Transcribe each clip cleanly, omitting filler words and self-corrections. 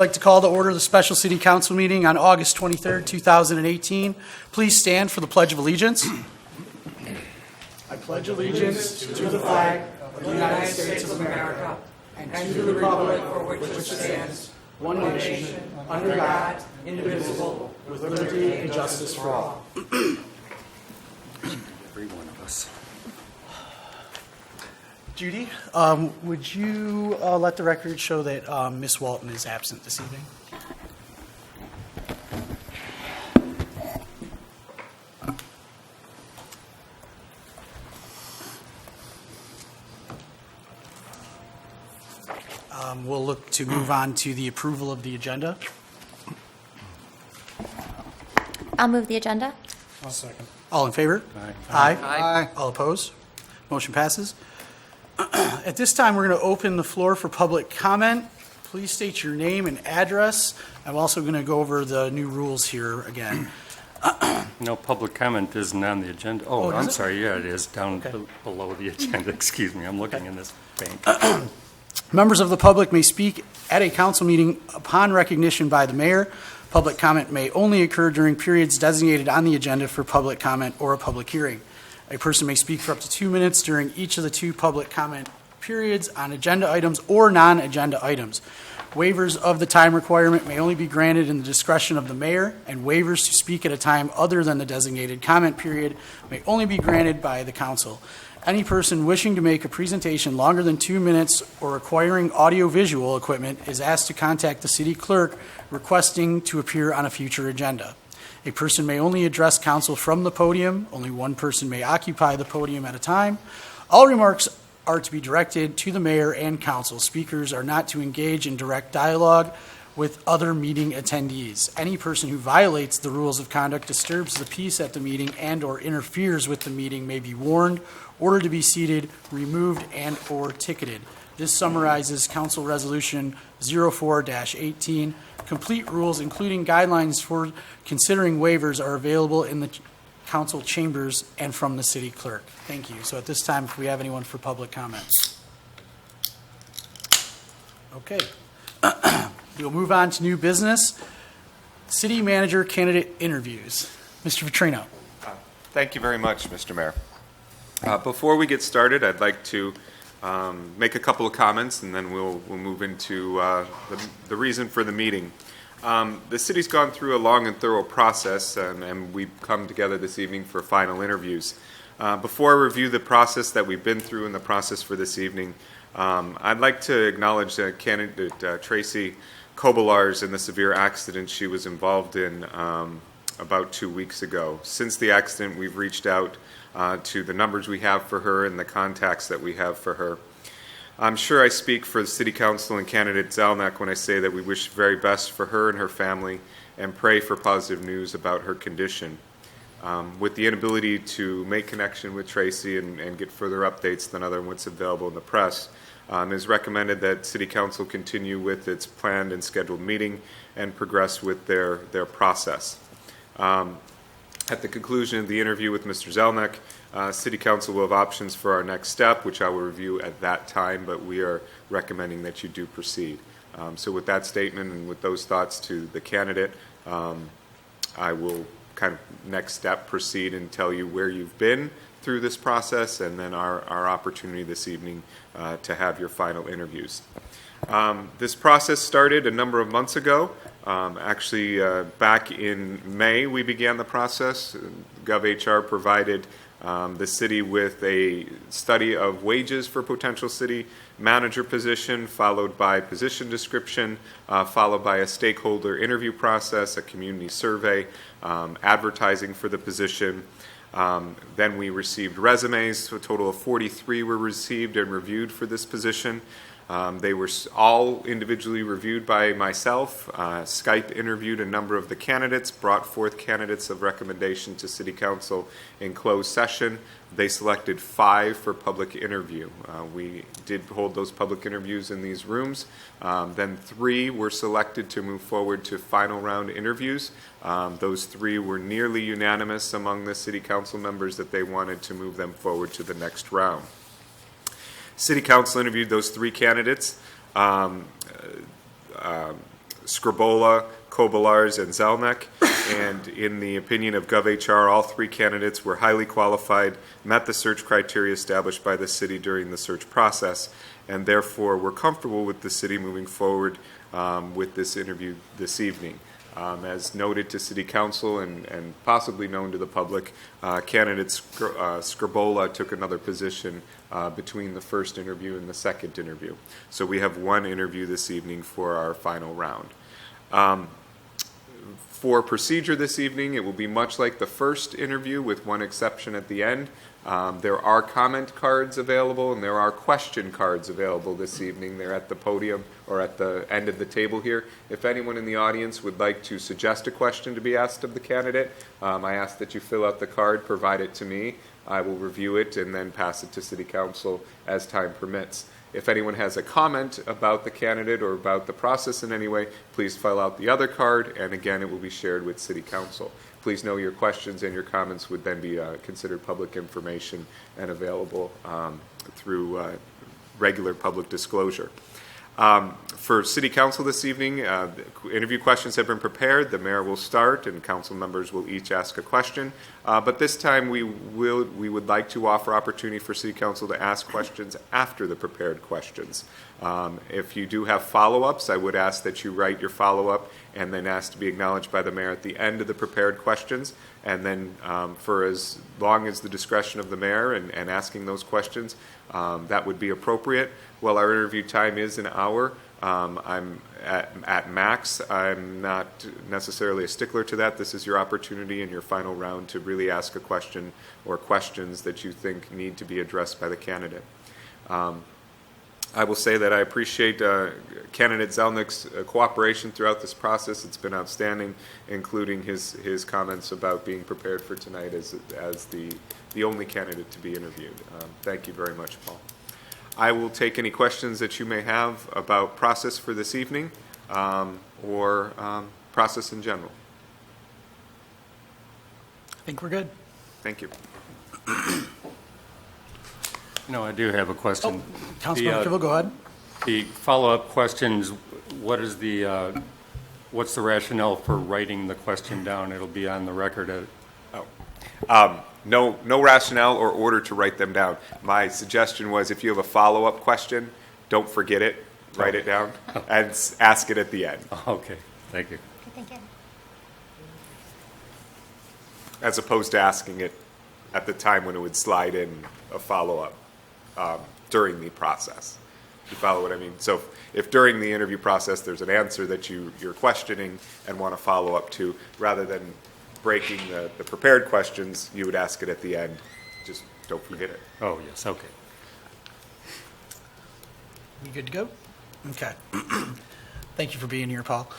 I'd like to call to order the special city council meeting on August 23rd, 2018. Please stand for the Pledge of Allegiance. I pledge allegiance to the flag of the United States of America and to the republic for which it stands, one nation, under God, indivisible, with liberty and justice for all. Every one of us. Judy, would you let the record show that Ms. Walton is absent this evening? We'll look to move on to the approval of the agenda. I'll move the agenda. I'll second. All in favor? Aye. Aye. All opposed? Motion passes. At this time, we're going to open the floor for public comment. Please state your name and address. I'm also going to go over the new rules here again. No, public comment isn't on the agenda. Oh, is I'm it? sorry, yeah, it is, down Okay. below the agenda, excuse me, I'm looking in this bank. Members of the public may speak at a council meeting upon recognition by the mayor. Public comment may only occur during periods designated on the agenda for public comment or a public hearing. A person may speak for up to 2 minutes during each of the two public comment periods on agenda items or non-agenda items. Waivers of the time requirement may only be granted in the discretion of the mayor, and waivers to speak at a time other than the designated comment period may only be granted by the council. Any person wishing to make a presentation longer than 2 minutes or requiring audio-visual equipment is asked to contact the city clerk requesting to appear on a future agenda. A person may only address council from the podium. Only one person may occupy the podium at a time. All remarks are to be directed to the mayor and council. Speakers are not to engage in direct dialogue with other meeting attendees. Any person who violates the rules of conduct, disturbs the peace at the meeting, and/or interferes with the meeting may be warned, ordered to be seated, removed, and/or ticketed. This summarizes Council Resolution 04-18. Complete rules, including guidelines for considering waivers, are available in the council chambers and from the city clerk. Thank you. So at this time, if we have anyone for public comments. Okay. We'll move on to new business. City manager candidate interviews. Mr. Vitrino. Thank you very much, Mr. Mayor. Before we get started, I'd like to make a couple of comments, and then we'll move into the reason for the meeting. The city's gone through a long and thorough process, and we've come together this evening for final interviews. Before I review the process that we've been through and the process for this evening, I'd like to acknowledge candidate Tracy Kobalars in the severe accident she was involved in about 2 weeks ago. Since the accident, we've reached out to the numbers we have for her and the contacts that we have for her. I'm sure I speak for the City Council and candidate Zelnick when I say that we wish the very best for her and her family and pray for positive news about her condition. With the inability to make connection with Tracy and get further updates than other what's available in the press, it is recommended that City Council continue with its planned and scheduled meeting and progress with their process. At the conclusion of the interview with Mr. Zelnick, City Council will have options for our next step, which I will review at that time, but we are recommending that you do proceed. So with that statement and with those thoughts to the candidate, I will kind of next step proceed and tell you where you've been through this process, and then our opportunity this evening to have your final interviews. This process started a number of months ago. Actually, back in May, we began the process. GovHR provided the city with a study of wages for potential city manager position, followed by position description, followed by a stakeholder interview process, a community survey, advertising for the position. Then we received resumes. So a total of 43 were received and reviewed for this position. They were all individually reviewed by myself. Skype interviewed a number of the candidates, brought forth candidates of recommendation to City Council in closed session. They selected 5 for public interview. We did hold those public interviews in these rooms. Then 3 were selected to move forward to final round interviews. Those 3 were nearly unanimous among the City Council members that they wanted to move them forward to the next round. City Council interviewed those 3 candidates. Scribola, Kobolars, and Zelnick. And in the opinion of GovHR, all 3 candidates were highly qualified, met the search criteria established by the city during the search process, and therefore we're comfortable with the city moving forward with this interview this evening. As noted to City Council and possibly known to the public, candidate Scribola took another position between the first interview and the second interview. So we have 1 interview this evening for our final round. For procedure this evening, it will be much like the first interview with 1 exception at the end. There are comment cards available and there are question cards available this evening. They're at the podium or at the end of the table here. If anyone in the audience would like to suggest a question to be asked of the candidate, I ask that you fill out the card, provide it to me. I will review it and then pass it to City Council as time permits. If anyone has a comment about the candidate or about the process in any way, please fill out the other card, and again, it will be shared with City Council. Please know your questions and your comments would then be considered public information and available through regular public disclosure. For City Council this evening, interview questions have been prepared. The mayor will start and council members will each ask a question. But this time we would like to offer opportunity for City Council to ask questions after the prepared questions. If you do have follow-ups, I would ask that you write your follow-up and then ask to be acknowledged by the mayor at the end of the prepared questions. And then for as long as the discretion of the mayor and asking those questions, that would be appropriate. While our interview time is an hour, I'm at max. I'm not necessarily a stickler to that. This is your opportunity in your final round to really ask a question or questions that you think need to be addressed by the candidate. I will say that I appreciate candidate Zelnick's cooperation throughout this process. It's been outstanding, including his comments about being prepared for tonight as the only candidate to be interviewed. Thank you very much, Paul. I will take any questions that you may have about process for this evening or process in general. I think we're good. Thank you. I do have a question. Councilmember Kivel, go ahead. The follow-up questions, what's the rationale for writing the question down? It'll be on the record. No rationale or order to write them down. My suggestion was if you have a follow-up question, don't forget it, write it down, and ask it at the end. Okay, thank you. Thank you. As opposed to asking it at the time when it would slide in a follow-up during the process. You follow what I mean? So if during the interview process there's an answer that you're questioning and want to follow up to, rather than breaking the prepared questions, you would ask it at the end. Just don't forget it. Oh, yes, okay. We good to go? Okay. Thank you for being here, Paul.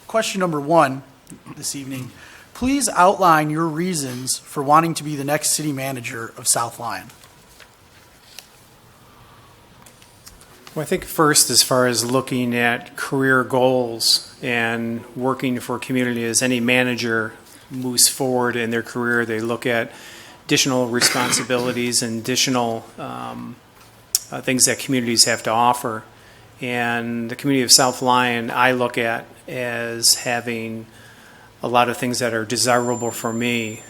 Question number 1 this evening. Please outline your reasons for wanting to be the next city manager of South Lyon. Well, I think first, as far as looking at career goals and working for a community, as any manager moves forward in their career, they look at additional responsibilities and additional things that communities have to offer. And the community of South Lyon, I look at as having a lot of things that are desirable for me.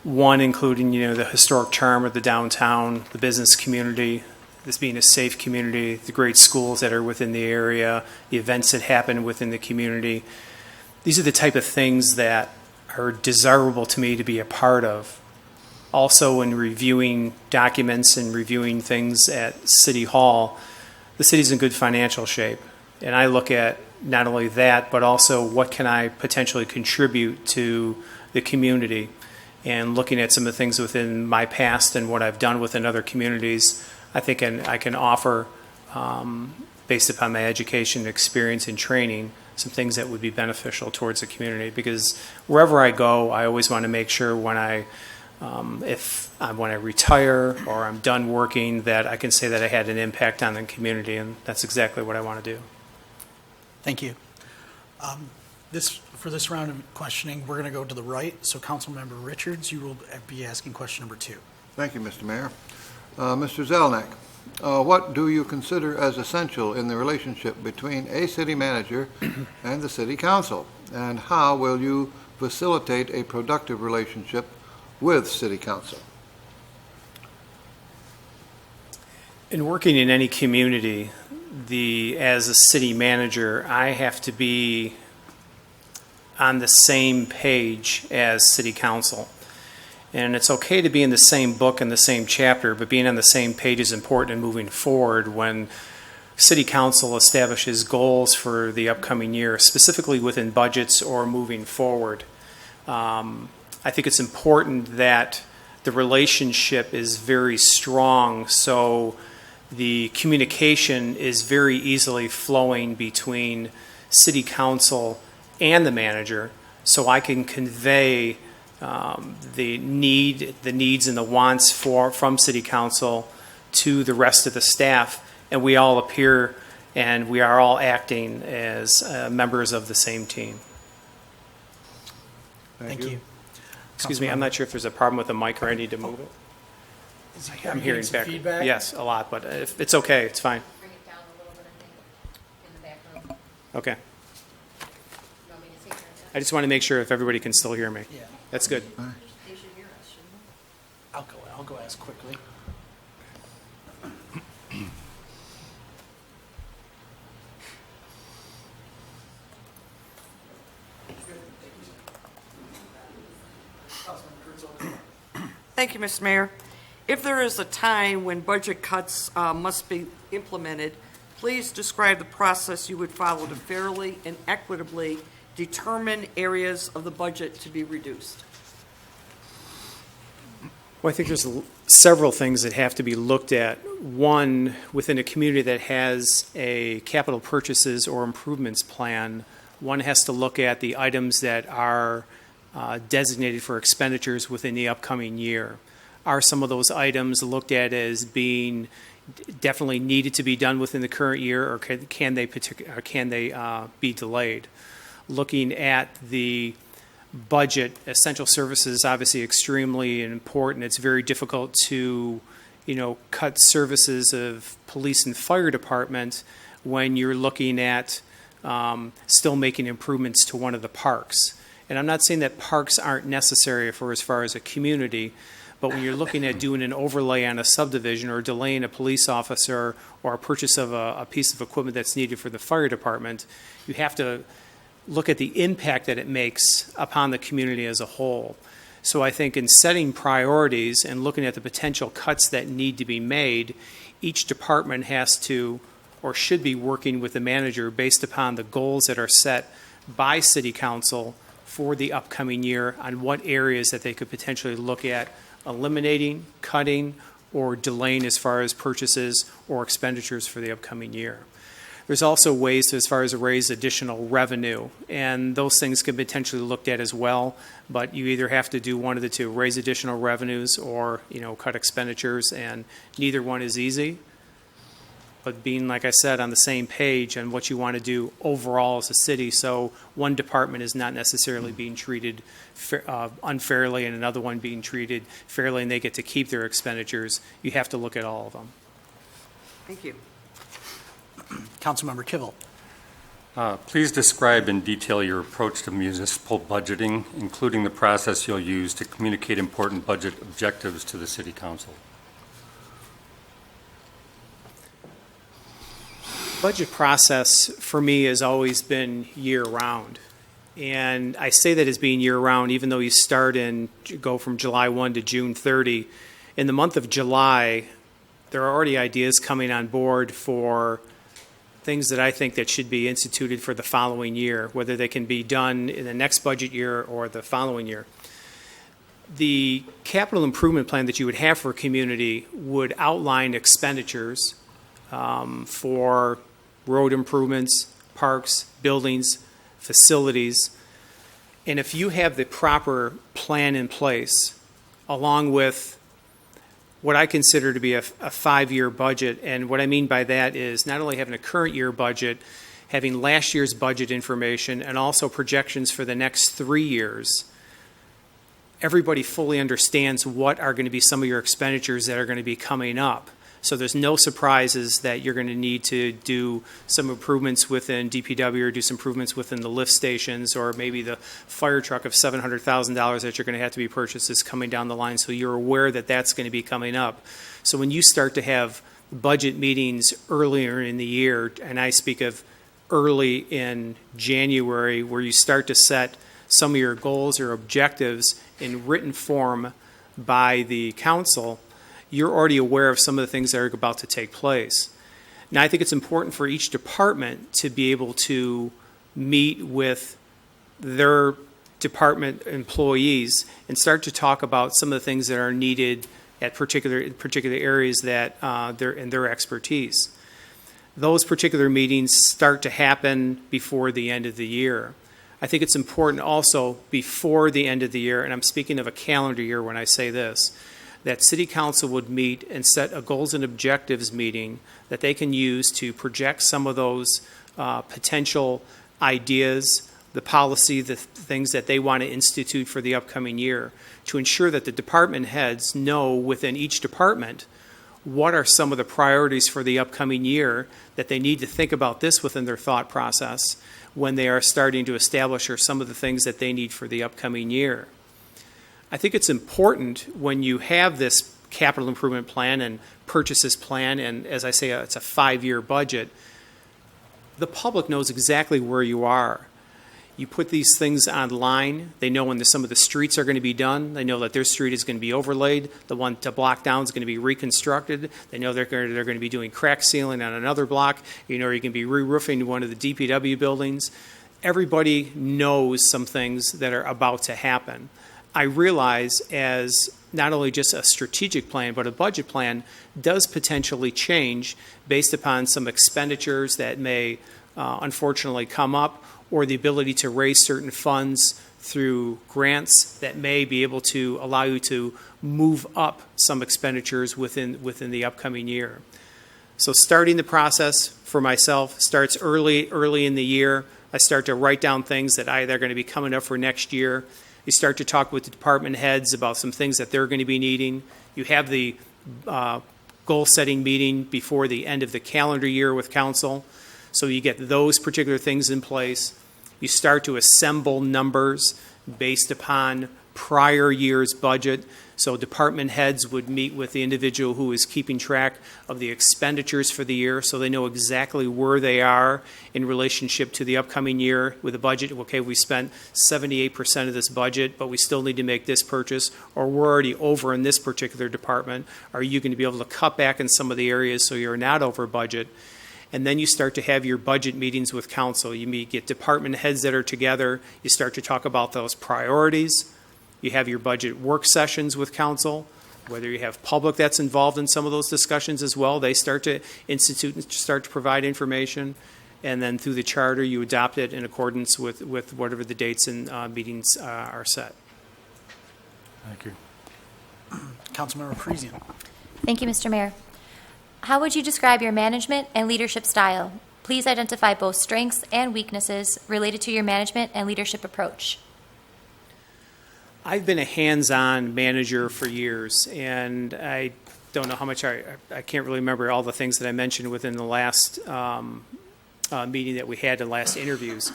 One, including, the historic charm of the downtown, the business community, this being a safe community, the great schools that are within the area, the events that happen within the community. These are the type of things that are desirable to me to be a part of. Also, in reviewing documents and reviewing things at City Hall, the city's in good financial shape. And I look at not only that, but also what can I potentially contribute to the community. And looking at some of the things within my past and what I've done within other communities, I think I can offer, based upon my education, experience, and training, some things that would be beneficial towards the community. Because wherever I go, I always want to make sure when I retire or I'm done working, that I can say that I had an impact on the community, and that's exactly what I want to do. Thank you. For this round of questioning, we're going to go to the right. So Councilmember Richards, you will be asking question number 2. Thank you, Mr. Mayor. Mr. Zelnick, What do you consider as essential in the relationship between a city manager and the city council? And how will you facilitate a productive relationship with city council? In working in any community, as a city manager, I have to be on the same page as city council. And it's okay to be in the same book and the same chapter, but being on the same page is important in moving forward when city council establishes goals for the upcoming year, specifically within budgets or moving forward. I think it's important that the relationship is very strong, so the communication is very easily flowing between city council and the manager, so I can convey the needs and the wants from city council to the rest of the staff, and we all appear and we are all acting as members of the same team. Thank you. Excuse me, I'm not sure if there's a problem with the mic or I need to move it. I'm hearing some back. feedback? Yes, a lot, but if it's okay, it's fine. Bring it down a little bit, I think, in the back room. Okay. You want me to take care of that? I just want to make sure if everybody can still hear me. Yeah, That's good. They should hear us, shouldn't they? I'll go ask quickly. Thank you, Mr. Mayor. If there is a time when budget cuts must be implemented, please describe the process you would follow to fairly and equitably determine areas of the budget to be reduced. Well, I think there's several things that have to be looked at. One, within a community that has a capital purchases or improvements plan, one has to look at the items that are designated for expenditures within the upcoming year. Are some of those items looked at as being definitely needed to be done within the current year, or can they be delayed? Looking at the budget, essential services is obviously extremely important. It's very difficult to, cut services of police and fire department when you're looking at still making improvements to one of the parks. And I'm not saying that parks aren't necessary for as far as a community, but when you're looking at doing an overlay on a subdivision or delaying a police officer or a purchase of a piece of equipment that's needed for the fire department, you have to look at the impact that it makes upon the community as a whole. So I think in setting priorities and looking at the potential cuts that need to be made, each department has to or should be working with the manager based upon the goals that are set by City Council for the upcoming year on what areas that they could potentially look at eliminating, cutting, or delaying as far as purchases or expenditures for the upcoming year. There's also ways to, as far as raise additional revenue, and those things can potentially looked at as well, but you either have to do one of the two, raise additional revenues or, cut expenditures, and neither one is easy. But being, like I said, on the same page on what you want to do overall as a city, so one department is not necessarily being treated unfairly and another one being treated fairly and they get to keep their expenditures, you have to look at all of them. Thank you. Councilmember Kivel. Please describe in detail your approach to municipal budgeting, including the process you'll use to communicate important budget objectives to the City Council. Budget process for me has always been year-round. And I say that as being year-round, even though you go from July 1 to June 30. In the month of July, there are already ideas coming on board for things that I think that should be instituted for the following year, whether they can be done in the next budget year or the following year. The capital improvement plan that you would have for a community would outline expenditures for road improvements, parks, buildings, facilities. And if you have the proper plan in place, along with what I consider to be a 5-year budget, and what I mean by that is not only having a current year budget, having last year's budget information, and also projections for the next 3 years, everybody fully understands what are going to be some of your expenditures that are going to be coming up. So there's no surprises that you're going to need to do some improvements within DPW or do some improvements within the lift stations, or maybe the fire truck of $700,000 that you're going to have to be purchased is coming down the line. So you're aware that that's going to be coming up. So when you start to have budget meetings earlier in the year, and I speak of early in January, where you start to set some of your goals or objectives in written form by the council, you're already aware of some of the things that are about to take place. Now, I think it's important for each department to be able to meet with their department employees and start to talk about some of the things that are needed at particular areas that they're in their expertise. Those particular meetings start to happen before the end of the year. I think it's important also before the end of the year, and I'm speaking of a calendar year when I say this, that City Council would meet and set a goals and objectives meeting that they can use to project some of those potential ideas, the policy, the things that they want to institute for the upcoming year, to ensure that the department heads know within each department what are some of the priorities for the upcoming year, that they need to think about this within their thought process when they are starting to establish or some of the things that they need for the upcoming year. I think it's important when you have this capital improvement plan and purchases plan, and as I say, it's a 5-year budget, the public knows exactly where you are. You put these things online. They know when some of the streets are going to be done. They know that their street is going to be overlaid. The one to block down is going to be reconstructed. They know they're going to be doing crack sealing on another block. You know, you can be re-roofing one of the DPW buildings. Everybody knows some things that are about to happen. I realize as not only just a strategic plan, but a budget plan does potentially change based upon some expenditures that may unfortunately come up, or the ability to raise certain funds through grants that may be able to allow you to move up some expenditures within the upcoming year. So starting the process for myself starts early in the year. I start to write down things that they're going to be coming up for next year. You start to talk with the department heads about some things that they're going to be needing. You have the goal-setting meeting before the end of the calendar year with council. So you get those particular things in place. You start to assemble numbers based upon prior year's budget. So department heads would meet with the individual who is keeping track of the expenditures for the year, so they know exactly where they are in relationship to the upcoming year with the budget. Okay, we spent 78% of this budget, but we still need to make this purchase, or we're already over in this particular department. Are you going to be able to cut back in some of the areas so you're not over budget? And then you start to have your budget meetings with council. You get department heads that are together. You start to talk about those priorities. You have your budget work sessions with council. Whether you have public that's involved in some of those discussions as well, they start to institute and start to provide information. And then through the charter, you adopt it in accordance with whatever the dates and meetings are set. Thank you. Councilmember Parisian. Thank you, Mr. Mayor. How would you describe your management and leadership style? Please identify both strengths and weaknesses related to your management and leadership approach. I've been a hands-on manager for years, and I don't know how much I can't really remember all the things that I mentioned within the last meeting that we had, the last interviews.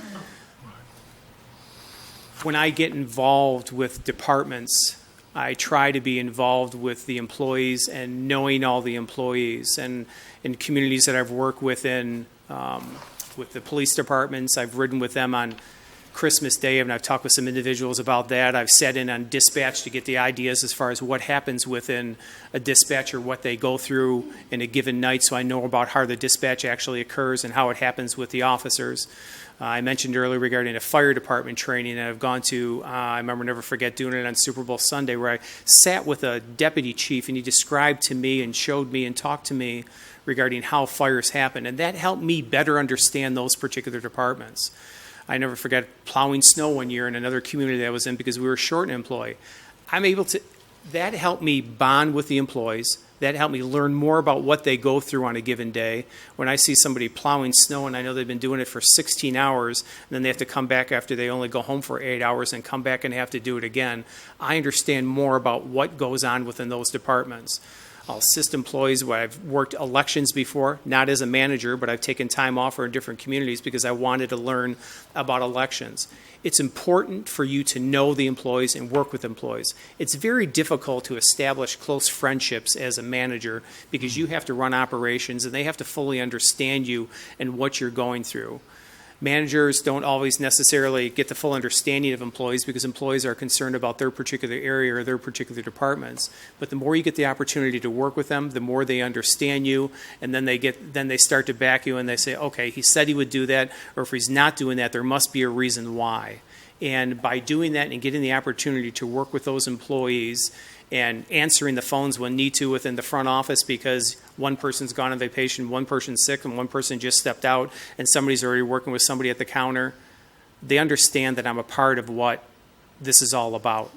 When I get involved with departments, I try to be involved with the employees and knowing all the employees. And in communities that I've worked within, with the police departments, I've ridden with them on Christmas Day, and I've talked with some individuals about that. I've sat in on dispatch to get the ideas as far as what happens within a dispatch or what they go through in a given night, so I know about how the dispatch actually occurs and how it happens with the officers. I mentioned earlier regarding a fire department training that I've gone to. I remember, never forget, doing it on Super Bowl Sunday, where I sat with a deputy chief and he described to me and showed me and talked to me regarding how fires happen. And that helped me better understand those particular departments. I never forget plowing snow one year in another community that I was in because we were short an employee. That helped me bond with the employees. That helped me learn more about what they go through on a given day. When I see somebody plowing snow and I know they've been doing it for 16 hours, and then they have to come back after they only go home for 8 hours and come back and have to do it again, I understand more about what goes on within those departments. I'll assist employees where I've worked elections before, not as a manager, but I've taken time off for different communities because I wanted to learn about elections. It's important for you to know the employees and work with employees. It's very difficult to establish close friendships as a manager because you have to run operations and they have to fully understand you and what you're going through. Managers don't always necessarily get the full understanding of employees because employees are concerned about their particular area or their particular departments. But the more you get the opportunity to work with them, the more they understand you, and then they start to back you and they say, okay, he said he would do that, or if he's not doing that, there must be a reason why. And by doing that and getting the opportunity to work with those employees and answering the phones when need to within the front office because one person's gone on vacation, one person's sick, and one person just stepped out, and somebody's already working with somebody at the counter, they understand that I'm a part of what this is all about.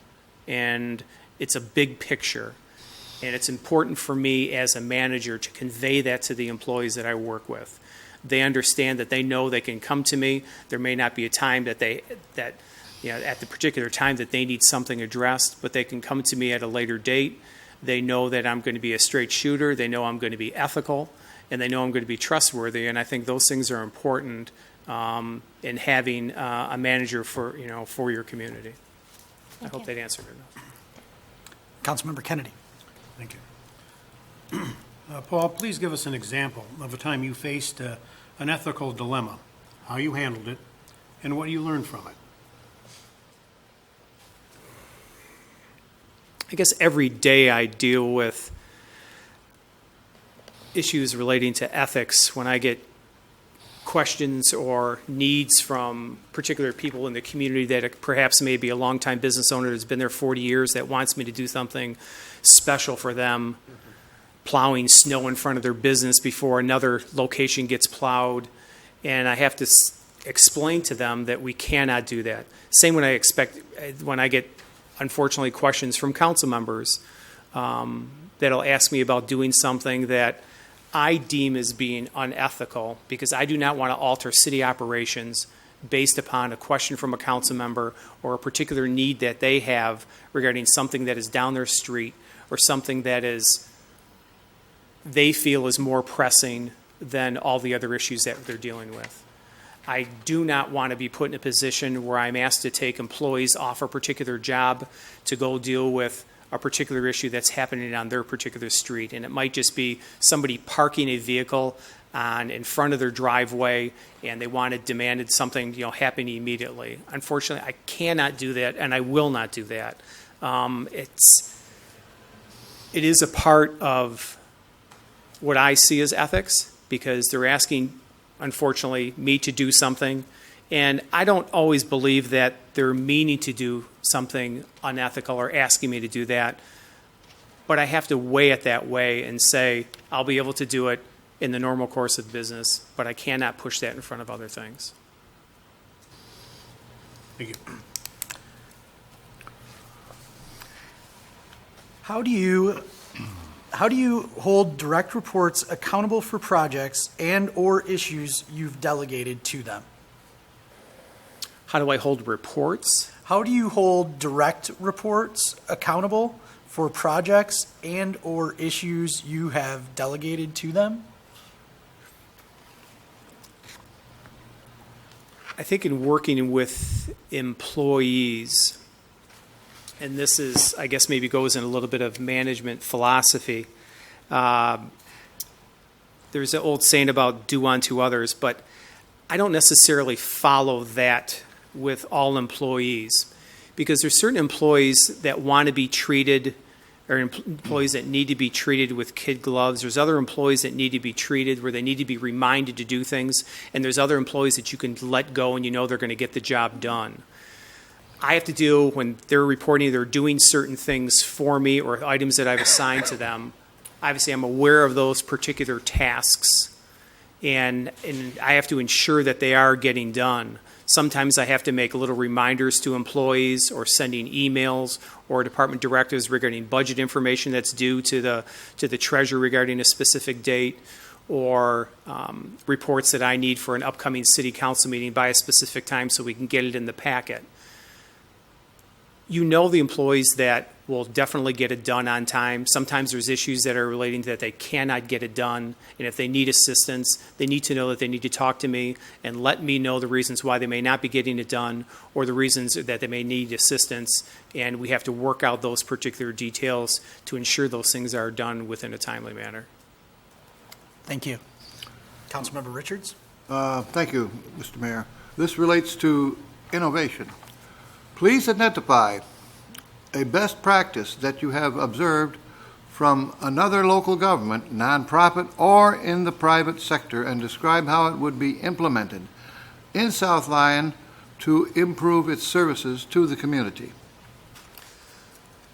And it's a big picture. And it's important for me as a manager to convey that to the employees that I work with. They understand that they know they can come to me. There may not be a time at the particular time that they need something addressed, but they can come to me at a later date. They know that I'm going to be a straight shooter. They know I'm going to be ethical, and they know I'm going to be trustworthy. And I think those things are important in having a manager for your community. I hope that answered it. Councilmember Kennedy. Thank you. Paul, please give us an example of a time you faced an ethical dilemma, how you handled it, and what you learned from it. I guess every day I deal with issues relating to ethics when I get questions or needs from particular people in the community that perhaps may be a longtime business owner that's been there 40 years that wants me to do something special for them, plowing snow in front of their business before another location gets plowed. And I have to explain to them that we cannot do that. Same when I get unfortunately questions from council members that'll ask me about doing something that I deem as being unethical because I do not want to alter city operations based upon a question from a council member or a particular need that they have regarding something that is down their street or something that they feel is more pressing than all the other issues that they're dealing with. I do not want to be put in a position where I'm asked to take employees off a particular job to go deal with a particular issue that's happening on their particular street. And it might just be somebody parking a vehicle in front of their driveway and they demanded something happen immediately. Unfortunately, I cannot do that and I will not do that. It is a part of what I see as ethics because they're asking, unfortunately, me to do something. And I don't always believe that they're meaning to do something unethical or asking me to do that. But I have to weigh it that way and say, I'll be able to do it in the normal course of business, but I cannot push that in front of other things. Thank you. How do you hold direct reports accountable for projects and or issues you've delegated to them? How do I hold reports? How do you hold direct reports accountable for projects and or issues you have delegated to them? I think in working with employees, and this is, I guess, maybe goes in a little bit of management philosophy. There's an old saying about do unto others, but I don't necessarily follow that with all employees because there's certain employees that want to be treated or employees that need to be treated with kid gloves. There's other employees that need to be treated where they need to be reminded to do things. And there's other employees that you can let go and you know they're going to get the job done. I have to deal when they're reporting they're doing certain things for me or items that I've assigned to them. Obviously, I'm aware of those particular tasks, and I have to ensure that they are getting done. Sometimes I have to make little reminders to employees or sending emails or department directives regarding budget information that's due to the treasurer regarding a specific date or reports that I need for an upcoming city council meeting by a specific time so we can get it in the packet. You know the employees that will definitely get it done on time. Sometimes there's issues that are relating to that they cannot get it done, and if they need assistance, they need to know that they need to talk to me and let me know the reasons why they may not be getting it done or the reasons that they may need assistance, and we have to work out those particular details to ensure those things are done within a timely manner. Thank you. Councilmember Richards? Thank you, Mr. Mayor. This relates to innovation. Please identify a best practice that you have observed from another local government, nonprofit, or in the private sector, and describe how it would be implemented in South Lyon to improve its services to the community.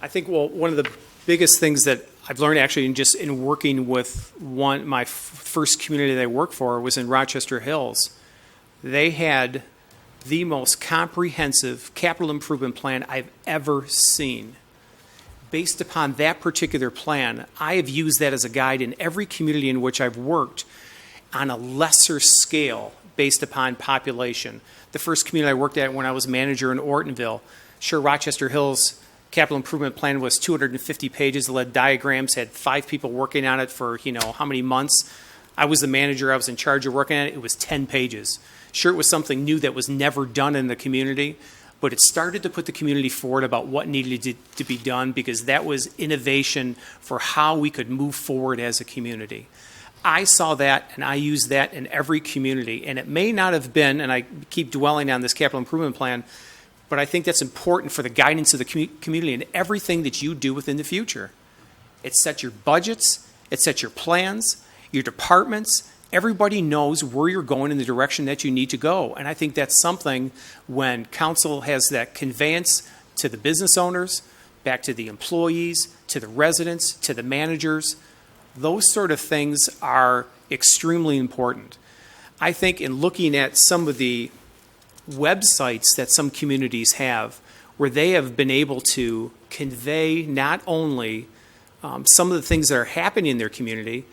I think, well, one of the biggest things that I've learned actually in working with my first community that I worked for was in Rochester Hills. They had the most comprehensive capital improvement plan I've ever seen. Based upon that particular plan, I have used that as a guide in every community in which I've worked on a lesser scale based upon population. The first community I worked at when I was manager in Ortonville, sure, Rochester Hills capital improvement plan was 250 pages, led diagrams, had 5 people working on it for, how many months. I was the manager, I was in charge of working on it, it was 10 pages. Sure, it was something new that was never done in the community, but it started to put the community forward about what needed to be done because that was innovation for how we could move forward as a community. I saw that and I used that in every community, and it may not have been, and I keep dwelling on this capital improvement plan, but I think that's important for the guidance of the community and everything that you do within the future. It sets your budgets, it sets your plans, your departments. Everybody knows where you're going in the direction that you need to go. And I think that's something when council has that conveyance to the business owners, back to the employees, to the residents, to the managers, those sort of things are extremely important. I think in looking at some of the websites that some communities have, where they have been able to convey not only some of the things that are happening in their community,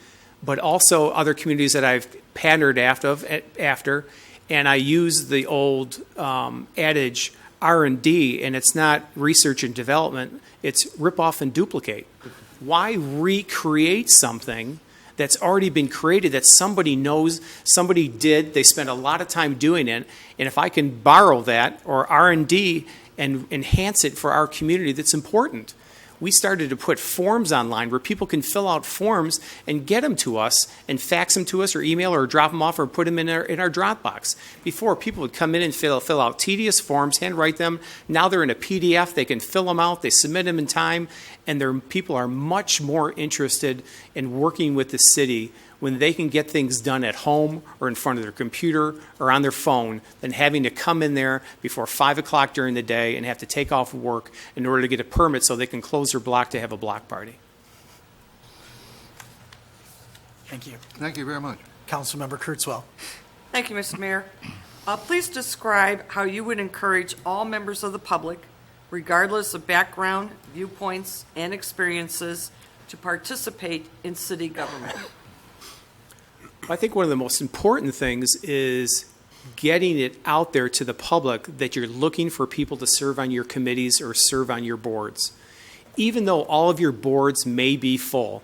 but also other communities that I've patterned after, and I use the old adage R&D, and it's not research and development, it's rip off and duplicate. Why recreate something that's already been created that somebody knows, somebody did, they spent a lot of time doing it, and if I can borrow that or R&D and enhance it for our community, that's important. We started to put forms online where people can fill out forms and get them to us and fax them to us or email or drop them off or put them in our Dropbox. Before, people would come in and fill out tedious forms, handwrite them. Now they're in a PDF. They can fill them out. They submit them in time. And people are much more interested in working with the city when they can get things done at home or in front of their computer or on their phone than having to come in there before 5 o'clock during the day and have to take off work in order to get a permit so they can close their block to have a block party. Thank you. Thank you very much. Councilmember Kurtzwell. Thank you, Mr. Mayor. Please describe how you would encourage all members of the public, regardless of background, viewpoints, and experiences, to participate in city government. I think one of the most important things is getting it out there to the public that you're looking for people to serve on your committees or serve on your boards. Even though all of your boards may be full,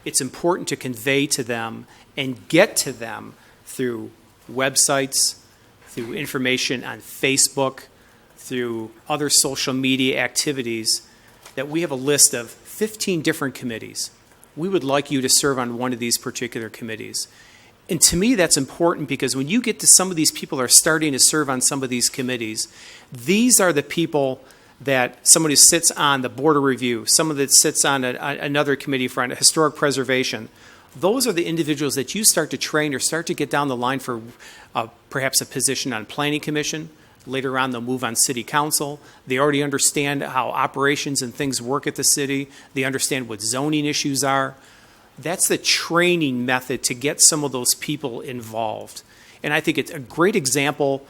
it's important to convey to them and get to them through websites, through information on Facebook, through other social media activities, that we have a list of 15 different committees. We would like you to serve on one of these particular committees. And to me, that's important because when you get to some of these people that are starting to serve on some of these committees, these are the people that somebody sits on the Board of Review, someone that sits on another committee for historic preservation. Those are the individuals that you start to train or start to get down the line for perhaps a position on Planning Commission. Later on, they'll move on City Council. They already understand how operations and things work at the city. They understand what zoning issues are. That's the training method to get some of those people involved. And I think it's a great example.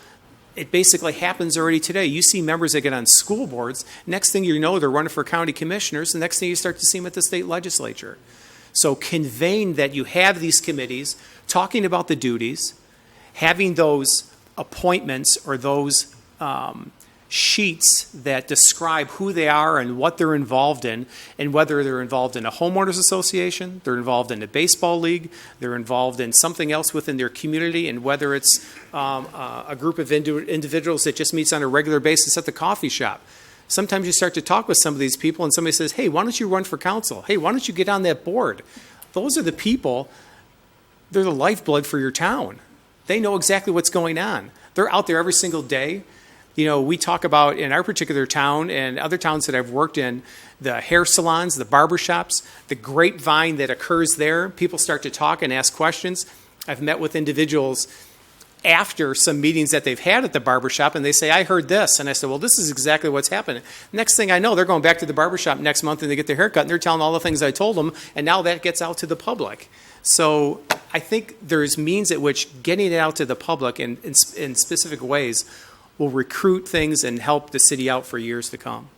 It basically happens already today. You see members that get on school boards. Next thing you know, they're running for county commissioners. The next thing you start to see them at the state legislature. So conveying that you have these committees, talking about the duties, having those appointments or those sheets that describe who they are and what they're involved in, and whether they're involved in a homeowners association, they're involved in a baseball league, they're involved in something else within their community, and whether it's a group of individuals that just meets on a regular basis at the coffee shop. Sometimes you start to talk with some of these people and somebody says, hey, why don't you run for council? Hey, why don't you get on that board? Those are the people, they're the lifeblood for your town. They know exactly what's going on. They're out there every single day. You know, we talk about in our particular town and other towns that I've worked in, the hair salons, the barber shops, the grapevine that occurs there. People start to talk and ask questions. I've met with individuals after some meetings that they've had at the barbershop, and they say, I heard this. And I said, well, this is exactly what's happening. Next thing I know, they're going back to the barbershop next month and they get their haircut, and they're telling all the things I told them, and now that gets out to the public. So I think there's means at which getting it out to the public in specific ways will recruit things and help the city out for years to come.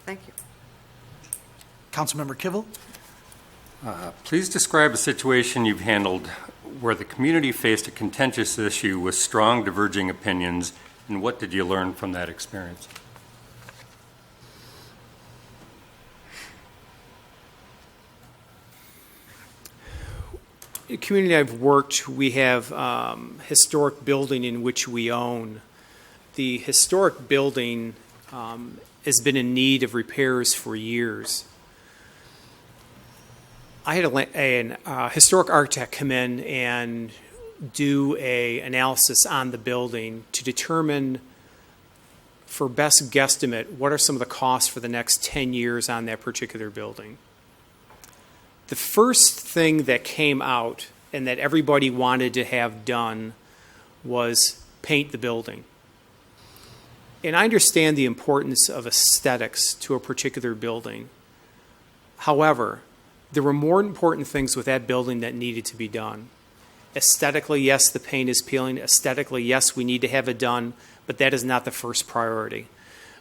Thank you. Councilmember Kivel? Please describe a situation you've handled where the community faced a contentious issue with strong diverging opinions, and what did you learn from that experience? The community I've worked, we have historic building in which we own. The historic building has been in need of repairs for years. I had a historic architect come in and do an analysis on the building to determine, for best guesstimate, what are some of the costs for the next 10 years on that particular building. The first thing that came out and that everybody wanted to have done was paint the building. And I understand the importance of aesthetics to a particular building. However, there were more important things with that building that needed to be done. Aesthetically, yes, the paint is peeling. Aesthetically, yes, we need to have it done, but that is not the first priority.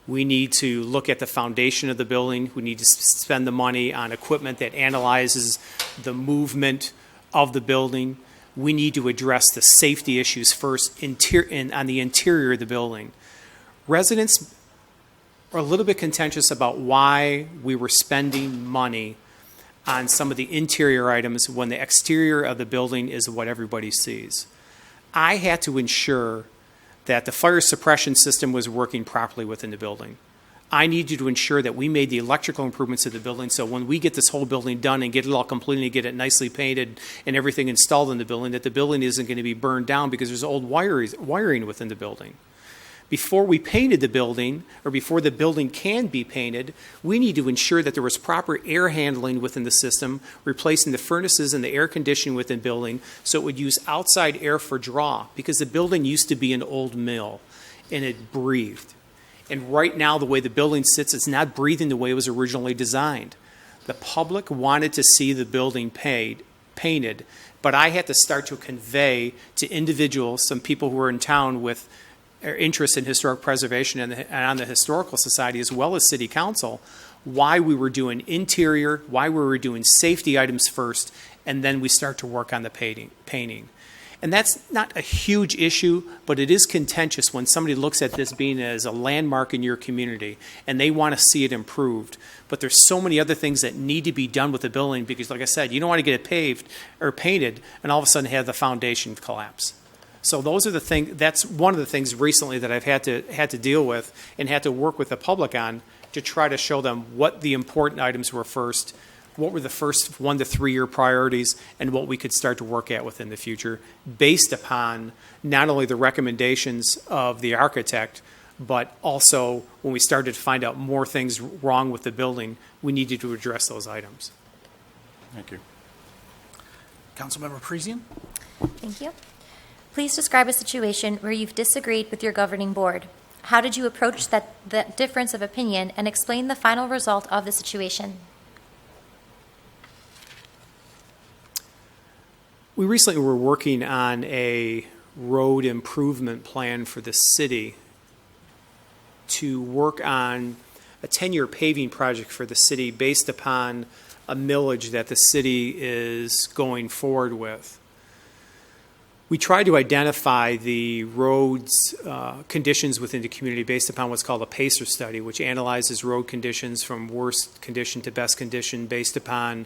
We need to look at the foundation of the building. We need to spend the money on equipment that analyzes the movement of the building. We need to address the safety issues first on the interior of the building. Residents are a little bit contentious about why we were spending money on some of the interior items when the exterior of the building is what everybody sees. I had to ensure that the fire suppression system was working properly within the building. I needed to ensure that we made the electrical improvements to the building, so when we get this whole building done and get it all completed and get it nicely painted and everything installed in the building, that the building isn't going to be burned down because there's old wiring within the building. Before we painted the building, or before the building can be painted, we need to ensure that there was proper air handling within the system, replacing the furnaces and the air conditioning within the building so it would use outside air for draw, because the building used to be an old mill and it breathed. And right now, the way the building sits, it's not breathing the way it was originally designed. The public wanted to see the building painted, but I had to start to convey to individuals, some people who were in town with interest in historic preservation and on the Historical Society, as well as City Council, why we were doing interior, why we were doing safety items first, and then we start to work on the painting. And that's not a huge issue, but it is contentious when somebody looks at this being as a landmark in your community and they want to see it improved. But there's so many other things that need to be done with the building because, like I said, you don't want to get it paved or painted and all of a sudden have the foundation collapse. So those are the things. That's one of the things recently that I've had to deal with and had to work with the public on to try to show them what the important items were first, what were the first 1 to 3 year priorities, and what we could start to work at within the future based upon not only the recommendations of the architect, but also when we started to find out more things wrong with the building, we needed to address those items. Thank you. Councilmember Parisian? Thank you. Please describe a situation where you've disagreed with your governing board. How did you approach that difference of opinion and explain the final result of the situation? We recently were working on a road improvement plan for the city to work on a 10-year paving project for the city based upon a millage that the city is going forward with. We try to identify the roads conditions within the community based upon what's called a PACER study, which analyzes road conditions from worst condition to best condition based upon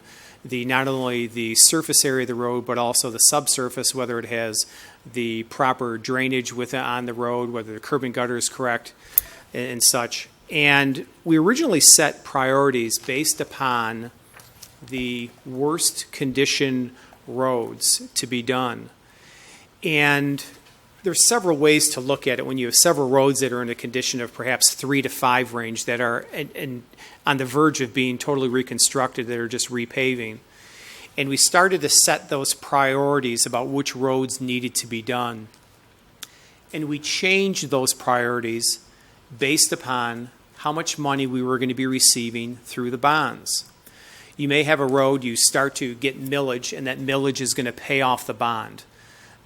not only the surface area of the road, but also the subsurface, whether it has the proper drainage on the road, whether the curb and gutter is correct, and such. And we originally set priorities based upon the worst condition roads to be done. And there's several ways to look at it when you have several roads that are in a condition of perhaps 3 to 5 range that are on the verge of being totally reconstructed, that are just repaving. And we started to set those priorities about which roads needed to be done. And we changed those priorities based upon how much money we were going to be receiving through the bonds. You may have a road, you start to get millage, and that millage is going to pay off the bond.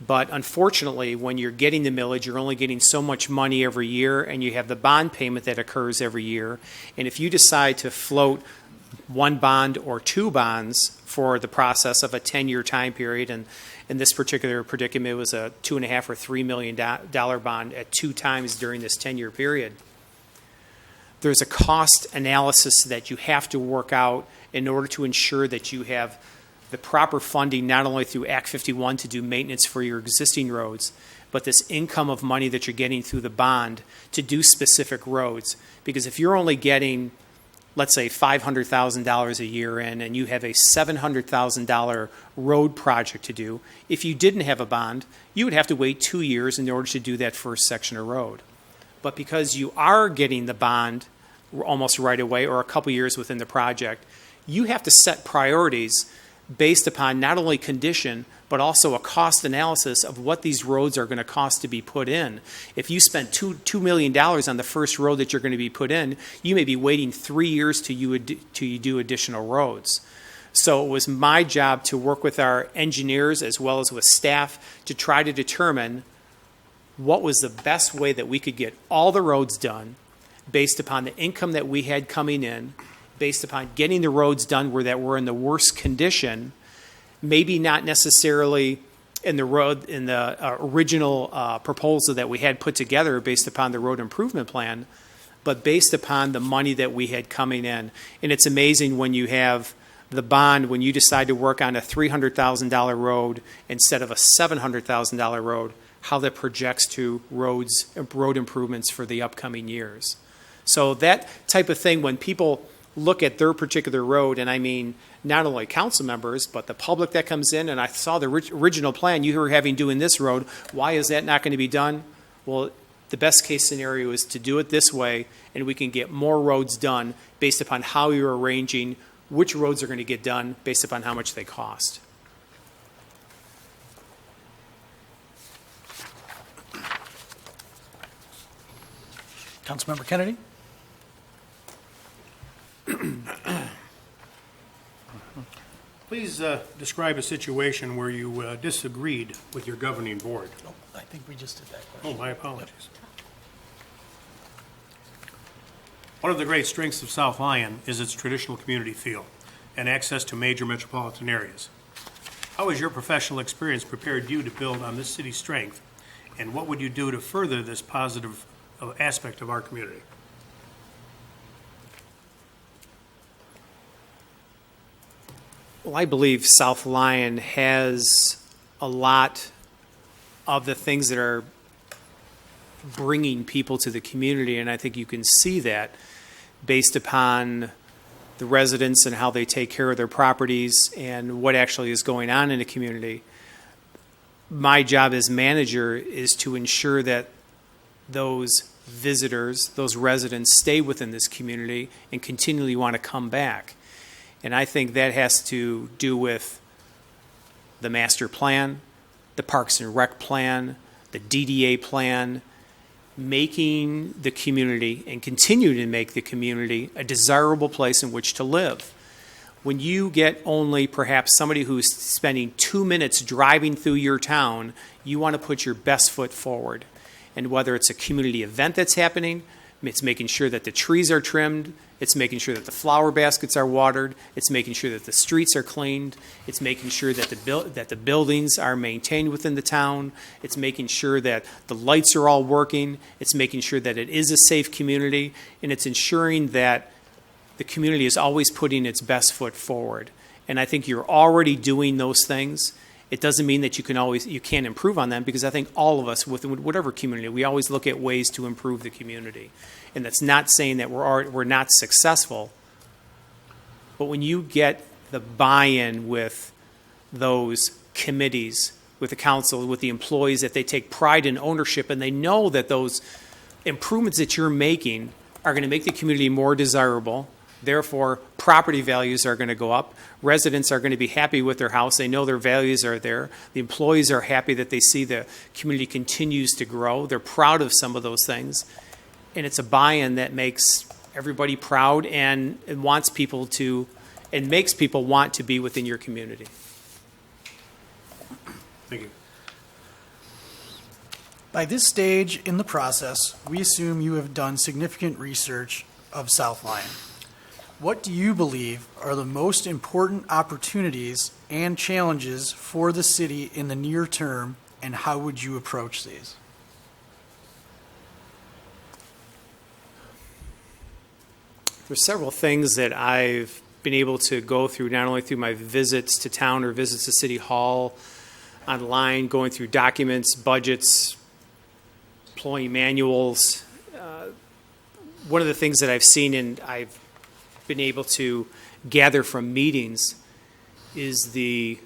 But unfortunately, when you're getting the millage, you're only getting so much money every year, and you have the bond payment that occurs every year. And if you decide to float one bond or 2 bonds for the process of a 10-year time period, and in this particular predicament, it was a $2.5 or $3 million bond at 2 times during this 10-year period, there's a cost analysis that you have to work out in order to ensure that you have the proper funding, not only through Act 51 to do maintenance for your existing roads, but this income of money that you're getting through the bond to do specific roads. Because if you're only getting, let's say, $500,000 a year in, and you have a $700,000 road project to do, if you didn't have a bond, you would have to wait 2 years in order to do that first section of road. But because you are getting the bond almost right away or a couple years within the project, you have to set priorities based upon not only condition, but also a cost analysis of what these roads are going to cost to be put in. If you spend $2 million on the first road that you're going to be put in, you may be waiting 3 years till you do additional roads. So it was my job to work with our engineers as well as with staff to try to determine what was the best way that we could get all the roads done based upon the income that we had coming in, based upon getting the roads done that were in the worst condition, maybe not necessarily in the original proposal that we had put together based upon the road improvement plan, but based upon the money that we had coming in. And it's amazing when you have the bond, when you decide to work on a $300,000 road instead of a $700,000 road, how that projects to road improvements for the upcoming years. So that type of thing, when people look at their particular road, and I mean not only council members, but the public that comes in, and I saw the original plan you were having doing this road, why is that not going to be done? Well, the best case scenario is to do it this way, and we can get more roads done based upon how you're arranging which roads are going to get done based upon how much they cost. Councilmember Kennedy? Please describe a situation where you disagreed with your governing board. Oh, I think we just did that question. Oh, my apologies. One of the great strengths of South Lyon is its traditional community feel and access to major metropolitan areas. How has your professional experience prepared you to build on this city's strength, and what would you do to further this positive aspect of our community? Well, I believe South Lyon has a lot of the things that are bringing people to the community, and I think you can see that based upon the residents and how they take care of their properties and what actually is going on in the community. My job as manager is to ensure that those visitors, those residents, stay within this community and continually want to come back. And I think that has to do with the master plan, the Parks and Rec plan, the DDA plan, making the community and continue to make the community a desirable place in which to live. When you get only perhaps somebody who's spending 2 minutes driving through your town, you want to put your best foot forward. And whether it's a community event that's happening, It's making sure that the trees are trimmed. It's making sure that the flower baskets are watered. It's making sure that the streets are cleaned. It's making sure that the buildings are maintained within the town. It's making sure that the lights are all working. It's making sure that it is a safe community, and it's ensuring that the community is always putting its best foot forward. And I think you're already doing those things. It doesn't mean that you can't improve on them, because I think all of us, with whatever community, we always look at ways to improve the community. And that's not saying that we're not successful, but when you get the buy-in with those committees, with the council, with the employees, that they take pride in ownership, and they know that those improvements that you're making are going to make the community more desirable. Therefore, property values are going to go up. Residents are going to be happy with their house. They know their values are there. The employees are happy that they see the community continues to grow. They're proud of some of those things. And it's a buy-in that makes everybody proud and wants people to, and makes people want to be within your community. Thank you. By this stage in the process, we assume you have done significant research of South Lyon. What do you believe are the most important opportunities and challenges for the city in the near term, and how would you approach these? There's several things that I've been able to go through, not only through my visits to town or visits to City Hall, online, going through documents, budgets, employee manuals. One of the things that I've seen and I've been able to gather from meetings is the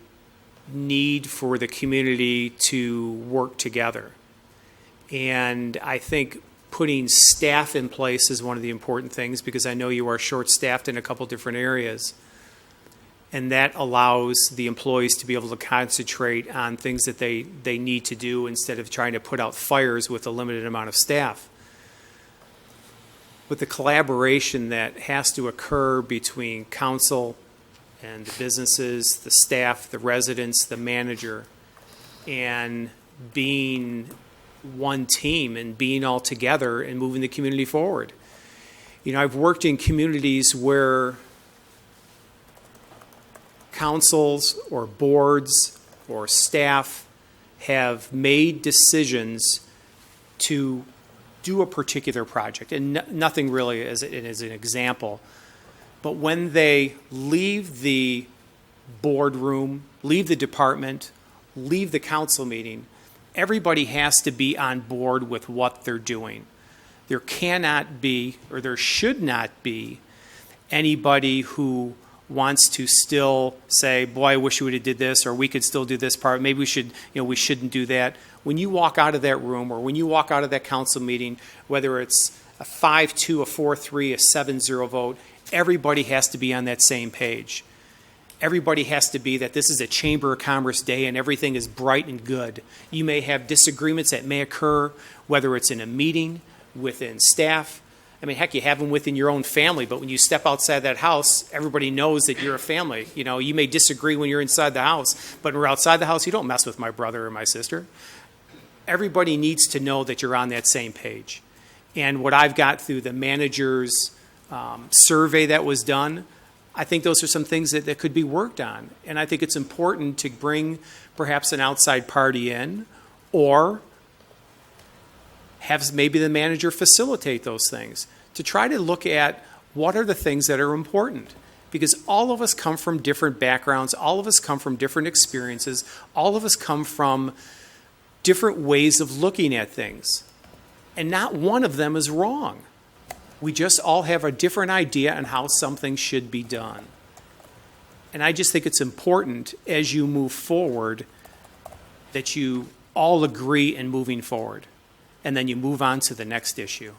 need for the community to work together. And I think putting staff in place is one of the important things, because I know you are short-staffed in a couple different areas. And that allows the employees to be able to concentrate on things that they need to do, instead of trying to put out fires with a limited amount of staff. With the collaboration that has to occur between council and the businesses, the staff, the residents, the manager, and being one team and being all together and moving the community forward. You know, I've worked in communities where councils or boards or staff have made decisions to do a particular project, and nothing really as an example. But when they leave the boardroom, leave the department, leave the council meeting, everybody has to be on board with what they're doing. There cannot be, or there should not be, anybody who wants to still say, boy, I wish we would have did this, or we could still do this part. Maybe we should, we shouldn't do that. When you walk out of that room, or when you walk out of that council meeting, whether it's a 5-2, a 4-3, a 7-0 vote, everybody has to be on that same page. Everybody has to be that this is a Chamber of Commerce day and everything is bright and good. You may have disagreements that may occur, whether it's in a meeting, within staff. I mean, heck, you have them within your own family, but when you step outside that house, everybody knows that you're a family. You may disagree when you're inside the house, but when we're outside the house, you don't mess with my brother or my sister. Everybody needs to know that you're on that same page. And what I've got through the manager's survey that was done, I think those are some things that could be worked on. And I think it's important to bring perhaps an outside party in, or have maybe the manager facilitate those things, to try to look at what are the things that are important. Because all of us come from different backgrounds, all of us come from different experiences, all of us come from different ways of looking at things. And not one of them is wrong. We just all have a different idea on how something should be done. And I just think it's important as you move forward that you all agree in moving forward. And then you move on to the next issue.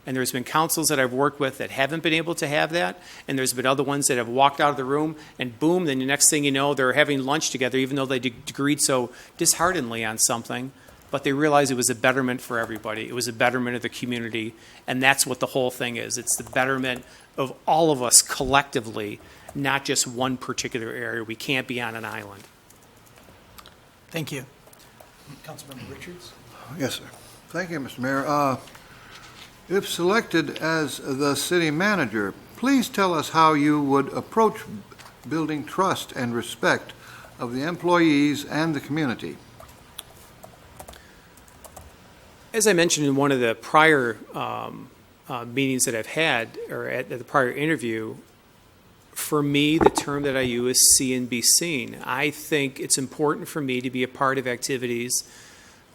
And there's been councils that I've worked with that haven't been able to have that. And there's been other ones that have walked out of the room and boom, then the next thing you know, they're having lunch together, even though they agreed so dishearteningly on something. But they realized it was a betterment for everybody. It was a betterment of the community. And that's what the whole thing is. It's the betterment of all of us collectively, not just one particular area. We can't be on an island. Thank you. Councilmember Richards? Yes, sir. Thank you, Mr. Mayor. If selected as the city manager, please tell us how you would approach building trust and respect of the employees and the community. As I mentioned in one of the prior meetings that I've had, or at the prior interview, for me, the term that I use is see and be seen. I think it's important for me to be a part of activities,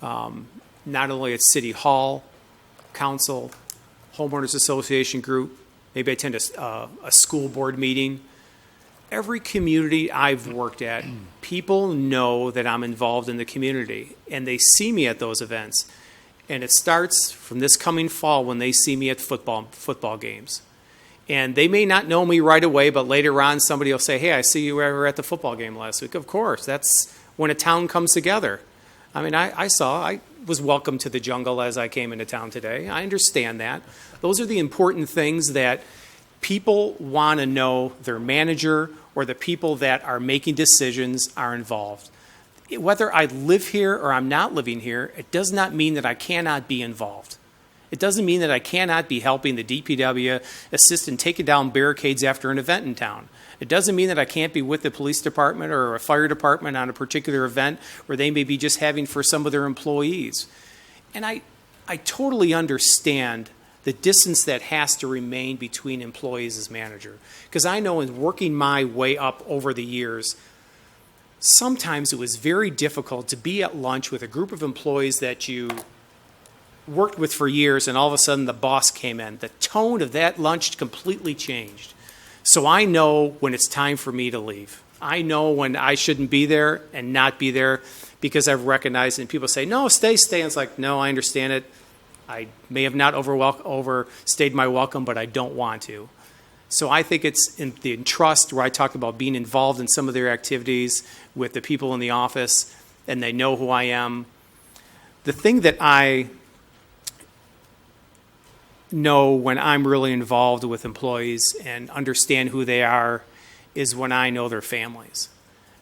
not only at City Hall, Council, Homeowners Association group, maybe I attend a school board meeting. Every community I've worked at, people know that I'm involved in the community, and they see me at those events. And it starts from this coming fall when they see me at football games. And they may not know me right away, but later on somebody will say, hey, I see you were at the football game last week. Of course, that's when a town comes together. I mean, I was welcome to the jungle as I came into town today. I understand that. Those are the important things that people want to know their manager or the people that are making decisions are involved. Whether I live here or I'm not living here, it does not mean that I cannot be involved. It doesn't mean that I cannot be helping the DPW assist in taking down barricades after an event in town. It doesn't mean that I can't be with the police department or a fire department on a particular event where they may be just having for some of their employees. And I totally understand the distance that has to remain between employees as manager. Because I know in working my way up over the years, sometimes it was very difficult to be at lunch with a group of employees that you worked with for years, and all of a sudden the boss came in. The tone of that lunch completely changed. So I know when it's time for me to leave. I know when I shouldn't be there and not be there because I've recognized it. And people say, no, stay. And it's like, no, I understand it. I may have not overstayed my welcome, but I don't want to. So I think it's in the trust where I talked about being involved in some of their activities with the people in the office, and they know who I am. The thing that I know when I'm really involved with employees and understand who they are is when I know their families.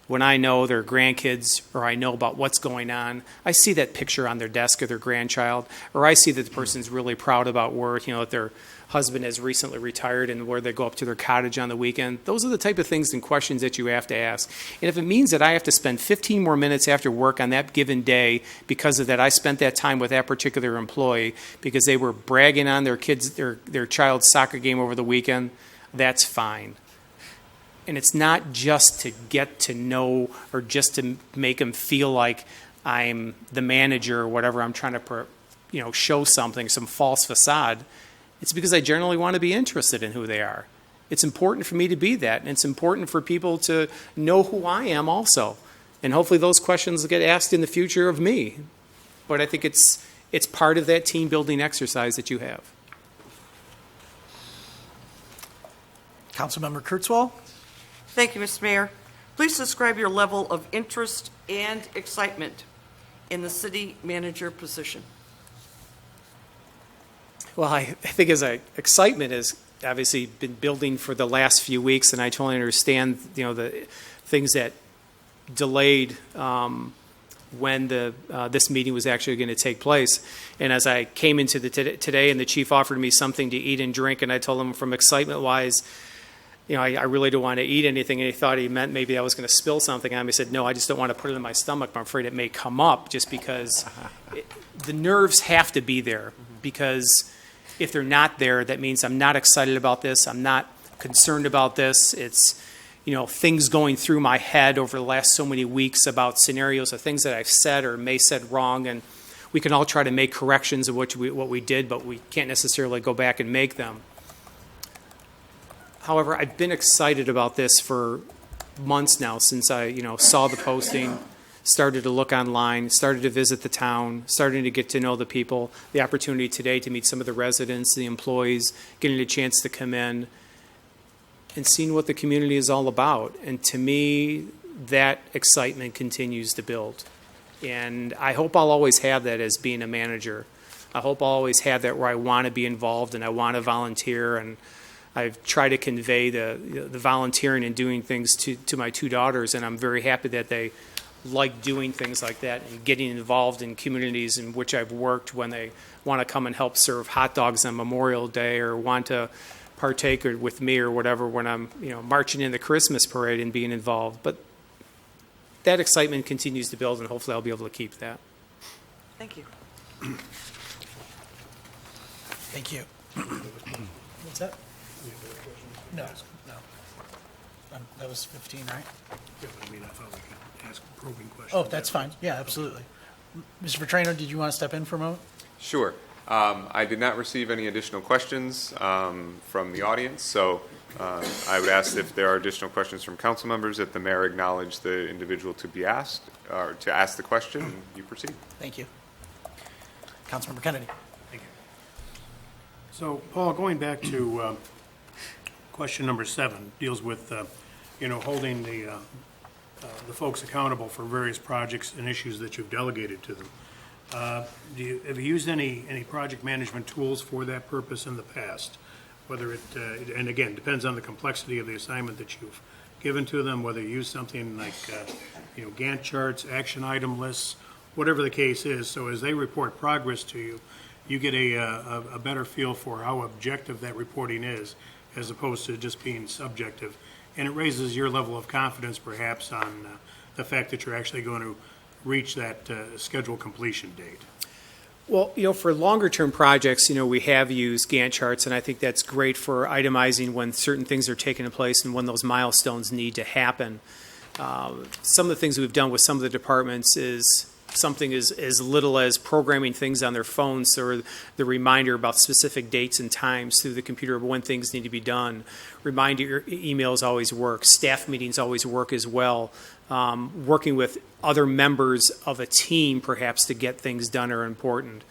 When I know their grandkids or I know about what's going on, I see that picture on their desk of their grandchild, or I see that the person's really proud about where, that their husband has recently retired and where they go up to their cottage on the weekend. Those are the type of things and questions that you have to ask. And if it means that I have to spend 15 more minutes after work on that given day because of that, I spent that time with that particular employee because they were bragging on their kids, their child's soccer game over the weekend, that's fine. And it's not just to get to know or just to make them feel like I'm the manager or whatever. I'm trying to, show something, some false facade. It's because I generally want to be interested in who they are. It's important for me to be that, and it's important for people to know who I am also. And hopefully those questions get asked in the future of me. But I think it's part of that team building exercise that you have. Councilmember Kurtzwell? Thank you, Mr. Mayor. Please describe your level of interest and excitement in the city manager position. Well, I think excitement has obviously been building for the last few weeks, and I totally understand, the things that delayed when this meeting was actually going to take place. And as I came into today, and the chief offered me something to eat and drink, and I told him from excitement-wise, I really don't want to eat anything, and he thought he meant maybe I was going to spill something on him. He said, no, I just don't want to put it in my stomach, but I'm afraid it may come up just because the nerves have to be there, because if they're not there, that means I'm not excited about this, I'm not concerned about this. It's, things going through my head over the last so many weeks about scenarios of things that I've said or may said wrong, and we can all try to make corrections of what we did, but we can't necessarily go back and make them. However, I've been excited about this for months now since I, saw the posting, started to look online, started to visit the town, starting to get to know the people, the opportunity today to meet some of the residents, the employees, getting a chance to come in and seeing what the community is all about. And to me, that excitement continues to build. And I hope I'll always have that as being a manager. I hope I'll always have that where I want to be involved and I want to volunteer, and I've tried to convey the volunteering and doing things to my two daughters, and I'm very happy that they like doing things like that and getting involved in communities in which I've worked when they want to come and help serve hot dogs on Memorial Day or want to partake with me or whatever when I'm, marching in the Christmas parade and being involved. But that excitement continues to build, and hopefully I'll be able to keep that. Thank you. Thank you. What's that? No. That was 15, right? Yeah, but I thought we could ask probing questions. Oh, that's fine. Yeah, absolutely. Mr. Petrino, did you want to step in for a moment? Sure. I did not receive any additional questions from the audience, so I would ask if there are additional questions from council members, that the mayor acknowledge the individual to be asked, or to ask the question. You proceed. Thank you. Councilmember Kennedy. Thank you. So, Paul, going back to question number 7, deals with, holding the folks accountable for various projects and issues that you've delegated to them. Have you used any project management tools for that purpose in the past? Whether and again, depends on the complexity of the assignment that you've given to them, whether you use something like, Gantt charts, action item lists, whatever the case is. So as they report progress to you, you get a better feel for how objective that reporting is, as opposed to just being subjective. And it raises your level of confidence, perhaps, on the fact that you're actually going to reach that scheduled completion date. Well, for longer-term projects, we have used Gantt charts, and I think that's great for itemizing when certain things are taking place and when those milestones need to happen. Some of the things we've done with some of the departments is something as little as programming things on their phones or the reminder about specific dates and times through the computer of when things need to be done. Reminder emails always work. Staff meetings always work as well. Working with other members of a team, perhaps, to get things done are important.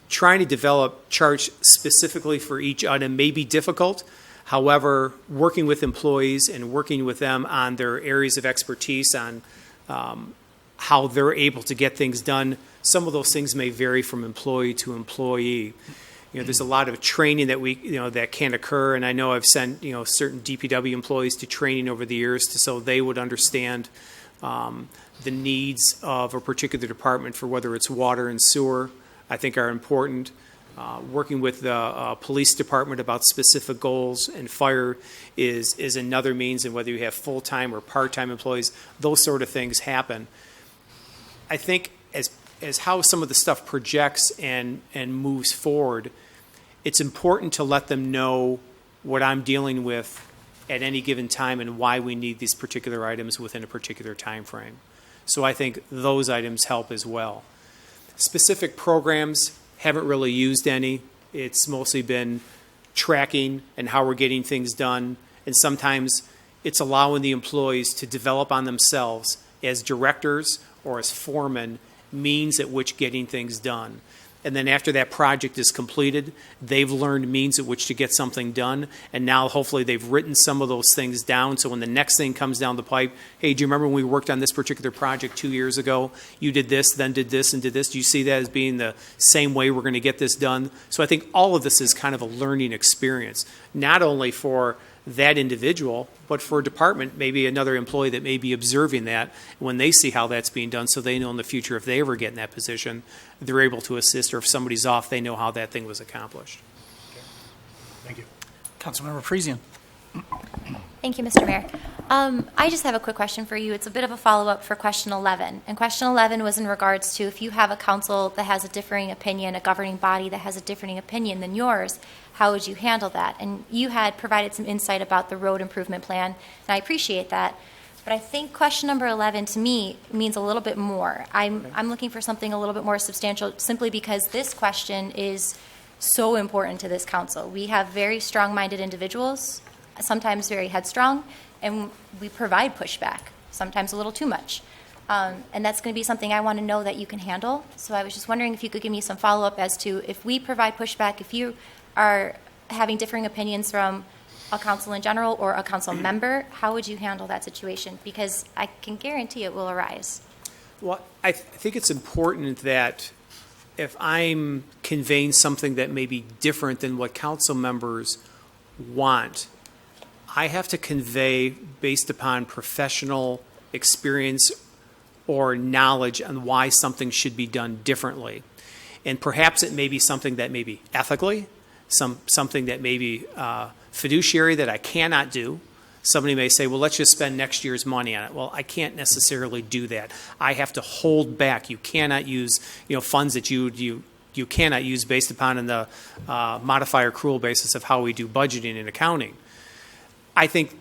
Trying to develop charts specifically for each item may be difficult. However, working with employees and working with them on their areas of expertise, on how they're able to get things done, some of those things may vary from employee to employee. There's a lot of training that that can occur, and I know I've sent certain DPW employees to training over the years so they would understand the needs of a particular department for whether it's water and sewer. I think are important. Working with the police department about specific goals, and fire is another means, and whether you have full-time or part-time employees, those sort of things happen. I think as how some of the stuff projects and moves forward, it's important to let them know what I'm dealing with at any given time and why we need these particular items within a particular time frame. So I think those items help as well. Specific programs, haven't really used any. It's mostly been tracking and how we're getting things done, and sometimes it's allowing the employees to develop on themselves as directors or as foremen means at which getting things done. And then after that project is completed, they've learned means at which to get something done, and now hopefully they've written some of those things down, so when the next thing comes down the pipe, hey, do you remember when we worked on this particular project 2 years ago? You did this, then did this, and did this. Do you see that as being the same way we're going to get this done? So I think all of this is kind of a learning experience, not only for that individual, but for a department, maybe another employee that may be observing that when they see how that's being done, so they know in the future if they ever get in that position, they're able to assist, or if somebody's off, they know how that thing was accomplished. Thank you. Councilmember Parisian. Thank you, Mr. Mayor. I just have a quick question for you. It's a bit of a follow-up for question 11. And question 11 was in regards to if you have a council that has a differing opinion, a governing body that has a differing opinion than yours, how would you handle that? And you had provided some insight about the road improvement plan, and I appreciate that. But I think question number 11 to me means a little bit more. I'm looking for something a little bit more substantial, simply because this question is so important to this council. We have very strong-minded individuals, sometimes very headstrong, and we provide pushback, sometimes a little too much. And that's going to be something I want to know that you can handle. So I was just wondering if you could give me some follow-up as to if we provide pushback, if you are having differing opinions from a council in general or a council member, how would you handle that situation? Because I can guarantee it will arise. Well, I think it's important that if I'm conveying something that may be different than what council members want, I have to convey based upon professional experience or knowledge on why something should be done differently. And perhaps it may be something that may be ethically, something that may be fiduciary that I cannot do. Somebody may say, well, let's just spend next year's money on it. Well, I can't necessarily do that. I have to hold back. You cannot use, funds that you cannot use based upon the modifier accrual basis of how we do budgeting and accounting. I think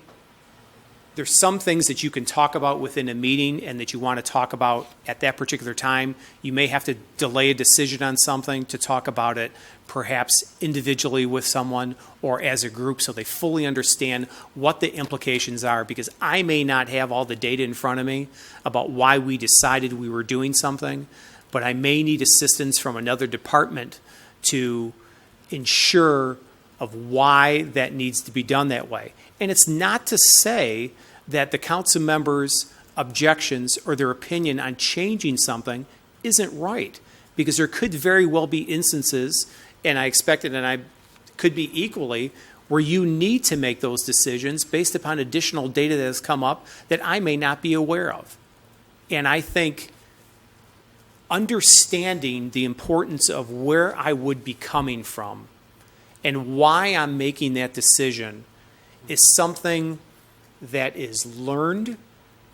there's some things that you can talk about within a meeting and that you want to talk about at that particular time. You may have to delay a decision on something to talk about it, perhaps individually with someone or as a group, so they fully understand what the implications are, because I may not have all the data in front of me about why we decided we were doing something, but I may need assistance from another department to ensure of why that needs to be done that way. And it's not to say that the council members' objections or their opinion on changing something isn't right, because there could very well be instances, and I expect it, and I could be equally, where you need to make those decisions based upon additional data that has come up that I may not be aware of. And I think understanding the importance of where I would be coming from and why I'm making that decision is something that is learned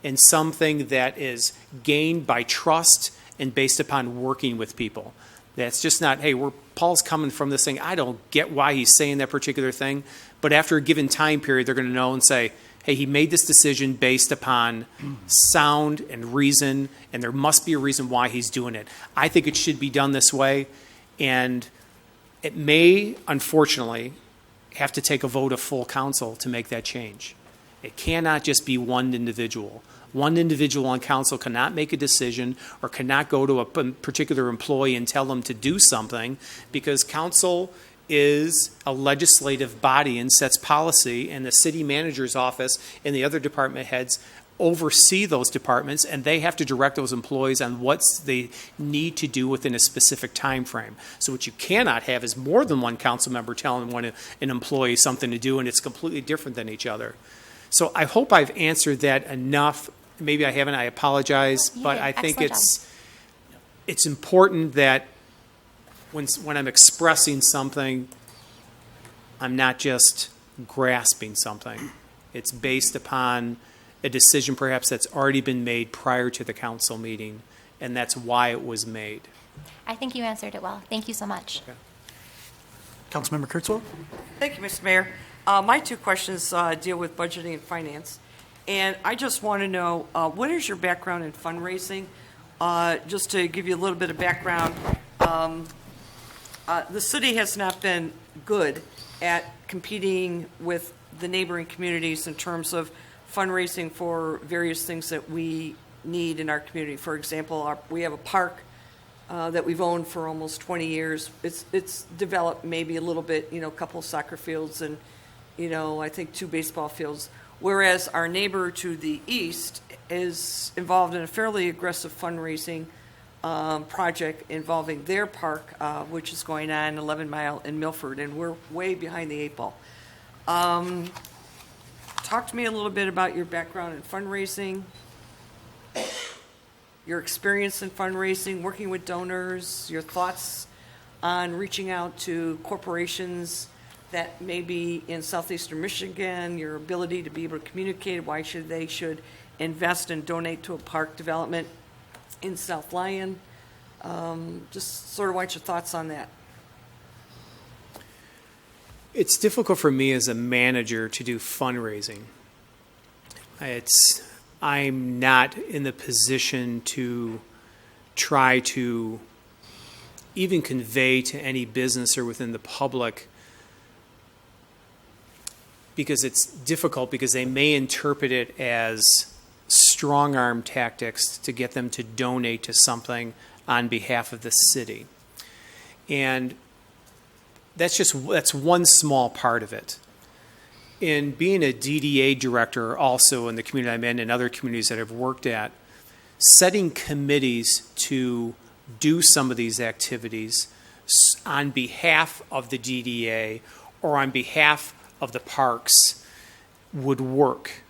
and something that is gained by trust and based upon working with people. That's just not, hey, Paul's coming from this thing. I don't get why he's saying that particular thing. But after a given time period, they're going to know and say, hey, he made this decision based upon sound and reason, and there must be a reason why he's doing it. I think it should be done this way, and it may, unfortunately, have to take a vote of full council to make that change. It cannot just be one individual. One individual on council cannot make a decision or cannot go to a particular employee and tell them to do something, because council is a legislative body and sets policy, and the city manager's office and the other department heads oversee those departments, and they have to direct those employees on what they need to do within a specific time frame. So what you cannot have is more than one council member telling an employee something to do, and it's completely different than each other. So I hope I've answered that enough. Maybe I haven't, I apologize, but I think it's important that when I'm expressing something, I'm not just grasping something. It's based upon a decision perhaps that's already been made prior to the council meeting, and that's why it was made. I think you answered it well. Thank you so much. Okay. Councilmember Kurtzwell? Thank you, Mr. Mayor. My two questions deal with budgeting and finance. And I just want to know, what is your background in fundraising? Just to give you a little bit of background, the city has not been good at competing with the neighboring communities in terms of fundraising for various things that we need in our community. For example, we have a park that we've owned for almost 20 years. It's developed maybe a little bit, a couple of soccer fields and, I think 2 baseball fields. Whereas our neighbor to the east is involved in a fairly aggressive fundraising project involving their park, which is going on 11 Mile in Milford, and we're way behind the 8 ball. Talk to me a little bit about your background in fundraising, your experience in fundraising, working with donors, your thoughts on reaching out to corporations that may be in southeastern Michigan, your ability to be able to communicate why they should invest and donate to a park development in South Lyon. Just sort of want your thoughts on that. It's difficult for me as a manager to do fundraising. I'm not in the position to try to even convey to any business or within the public, because it's difficult, because they may interpret it as strong arm tactics to get them to donate to something on behalf of the city. And that's one small part of it. In being a DDA director also in the community I'm in and other communities that I've worked at, setting committees to do some of these activities on behalf of the DDA or on behalf of the parks would work.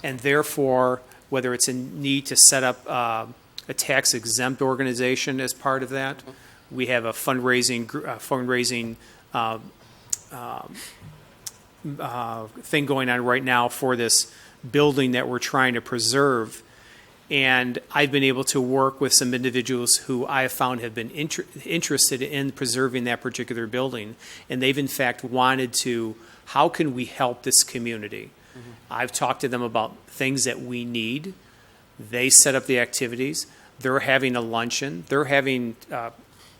And therefore, whether it's a need to set up a tax-exempt organization as part of that. We have a fundraising thing going on right now for this building that we're trying to preserve. And I've been able to work with some individuals who I have found have been interested in preserving that particular building. And they've in fact wanted to, how can we help this community? I've talked to them about things that we need. They set up the activities. They're having a luncheon. They're having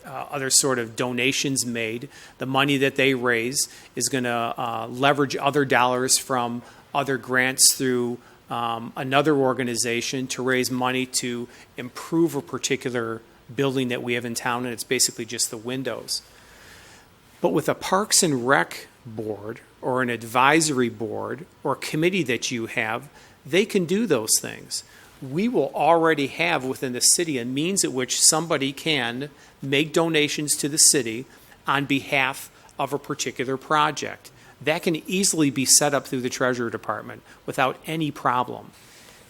other sort of donations made. The money that they raise is going to leverage other dollars from other grants through another organization to raise money to improve a particular building that we have in town, and it's basically just the windows. But with a Parks and Rec board or an advisory board or committee that you have, they can do those things. We will already have within the city a means at which somebody can make donations to the city on behalf of a particular project. That can easily be set up through the Treasury Department without any problem.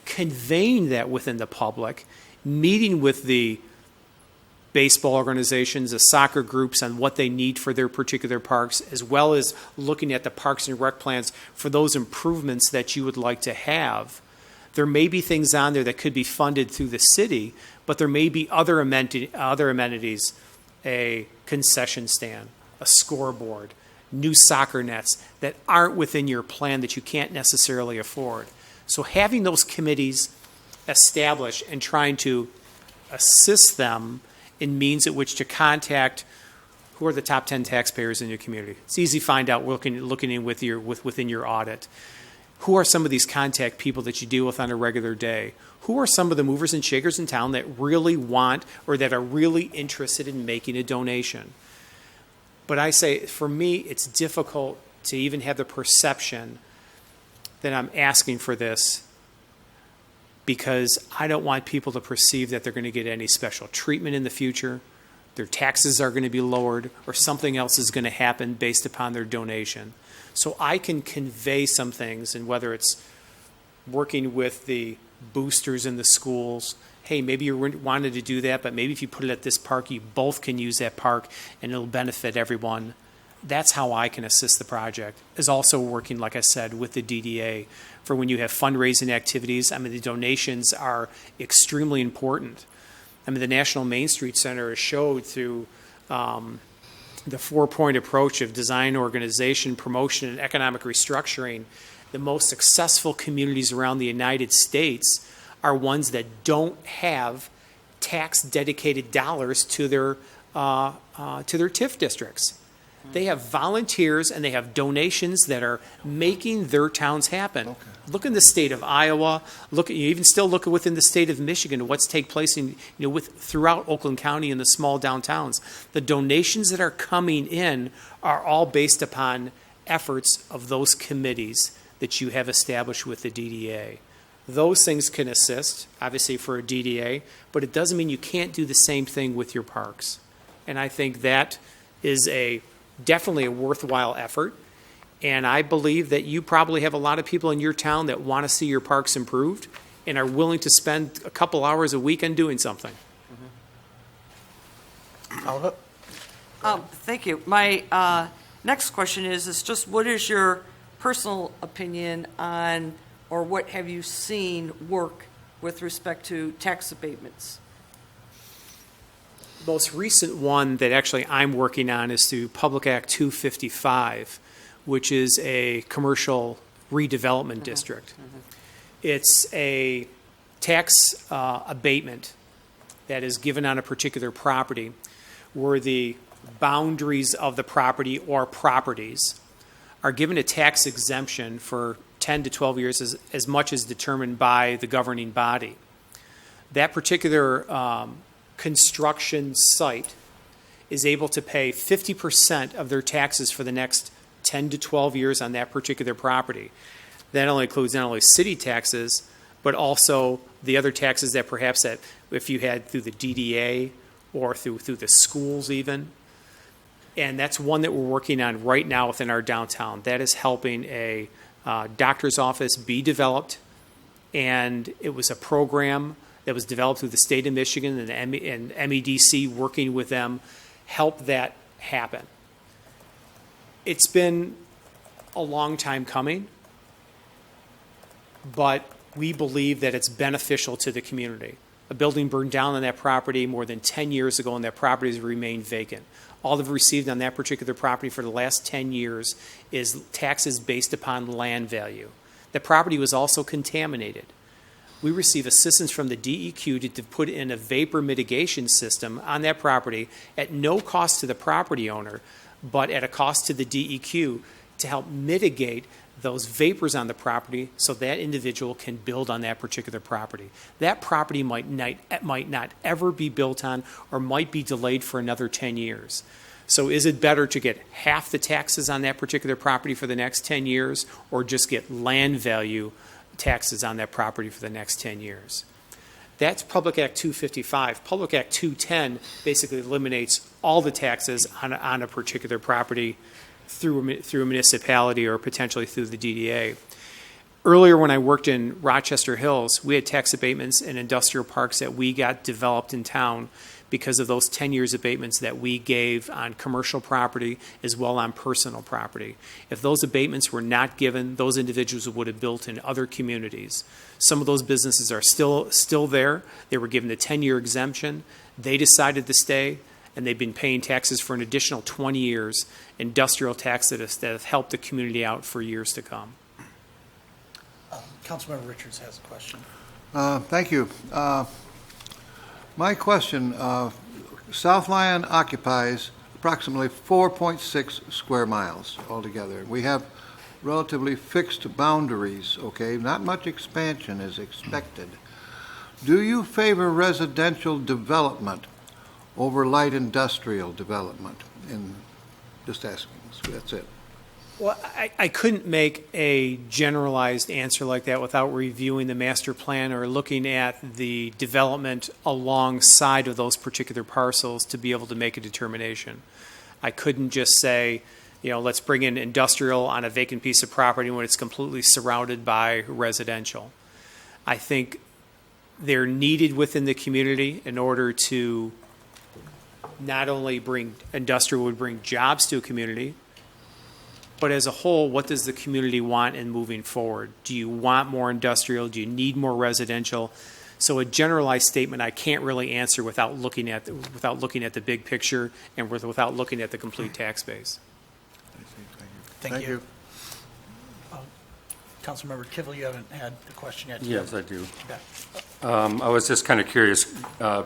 Conveying that within the public, meeting with the baseball organizations, the soccer groups on what they need for their particular parks, as well as looking at the Parks and Rec plans for those improvements that you would like to have. There may be things on there that could be funded through the city, but there may be other amenities, a concession stand, a scoreboard, new soccer nets that aren't within your plan that you can't necessarily afford. So having those committees established and trying to assist them in means at which to contact who are the top 10 taxpayers in your community. It's easy to find out looking in within your audit. Who are some of these contact people that you deal with on a regular day? Who are some of the movers and shakers in town that really want or that are really interested in making a donation? But I say, for me, it's difficult to even have the perception that I'm asking for this because I don't want people to perceive that they're going to get any special treatment in the future, their taxes are going to be lowered, or something else is going to happen based upon their donation. So I can convey some things, and whether it's working with the boosters in the schools, hey, maybe you wanted to do that, but maybe if you put it at this park, you both can use that park, and it'll benefit everyone. That's how I can assist the project, is also working, like I said, with the DDA for when you have fundraising activities. I mean, the donations are extremely important. I mean, the National Main Street Center has showed through the four-point approach of design, organization, promotion, and economic restructuring, the most successful communities around the United States are ones that don't have tax-dedicated dollars to their TIF districts. They have volunteers and they have donations that are making their towns happen. Okay. Look in the state of Iowa. You even still look within the state of Michigan. What's take place in throughout Oakland County and the small downtowns. The donations that are coming in are all based upon efforts of those committees that you have established with the DDA. Those things can assist, obviously, for a DDA, but it doesn't mean you can't do the same thing with your parks. And I think that is definitely a worthwhile effort. And I believe that you probably have a lot of people in your town that want to see your parks improved and are willing to spend a couple hours a week on doing something. Thank you. My next question is just what is your personal opinion on, or what have you seen work with respect to tax abatements? Most recent one that actually I'm working on is through Public Act 255, which is a commercial redevelopment district. It's a tax abatement that is given on a particular property where the boundaries of the property or properties are given a tax exemption for 10 to 12 years as much as determined by the governing body. That particular construction site is able to pay 50% of their taxes for the next 10 to 12 years on that particular property. That only includes not only city taxes, but also the other taxes that perhaps that if you had through the DDA or through the schools even. And that's one that we're working on right now within our downtown. That is helping a doctor's office be developed And it was a program that was developed through the state of Michigan, and MEDC working with them helped that happen. It's been a long time coming, but we believe that it's beneficial to the community. A building burned down on that property more than 10 years ago, and that property has remained vacant. All they've received on that particular property for the last 10 years is taxes based upon land value. The property was also contaminated. We receive assistance from the DEQ to put in a vapor mitigation system on that property at no cost to the property owner, but at a cost to the DEQ to help mitigate those vapors on the property so that individual can build on that particular property. That property might not ever be built on, or might be delayed for another 10 years. So is it better to get half the taxes on that particular property for the next 10 years, or just get land value taxes on that property for the next 10 years? That's Public Act 255. Public Act 210 basically eliminates all the taxes on a particular property through a municipality or potentially through the DDA. Earlier, when I worked in Rochester Hills, we had tax abatements in industrial parks that we got developed in town because of those 10 years abatements that we gave on commercial property as well on personal property. If those abatements were not given, those individuals would have built in other communities. Some of those businesses are still there. They were given a 10-year exemption. They decided to stay, and they've been paying taxes for an additional 20 years, industrial tax that have helped the community out for years to come. Councilmember Richards has a question. Thank you. My question, South Lyon occupies approximately 4.6 square miles altogether. We have relatively fixed boundaries, okay? Not much expansion is expected. Do you favor residential development over light industrial development? Just asking, that's it. Well, I couldn't make a generalized answer like that without reviewing the master plan or looking at the development alongside of those particular parcels to be able to make a determination. I couldn't just say, let's bring in industrial on a vacant piece of property when it's completely surrounded by residential. I think they're needed within the community in order to not only bring industrial would bring jobs to a community, but as a whole, what does the community want in moving forward? Do you want more industrial? Do you need more residential? So a generalized statement I can't really answer without looking at the big picture and without looking at the complete tax base. Thank you. Councilmember Kivell, you haven't had the question yet. Yes, I do. Okay. I was just kind of curious.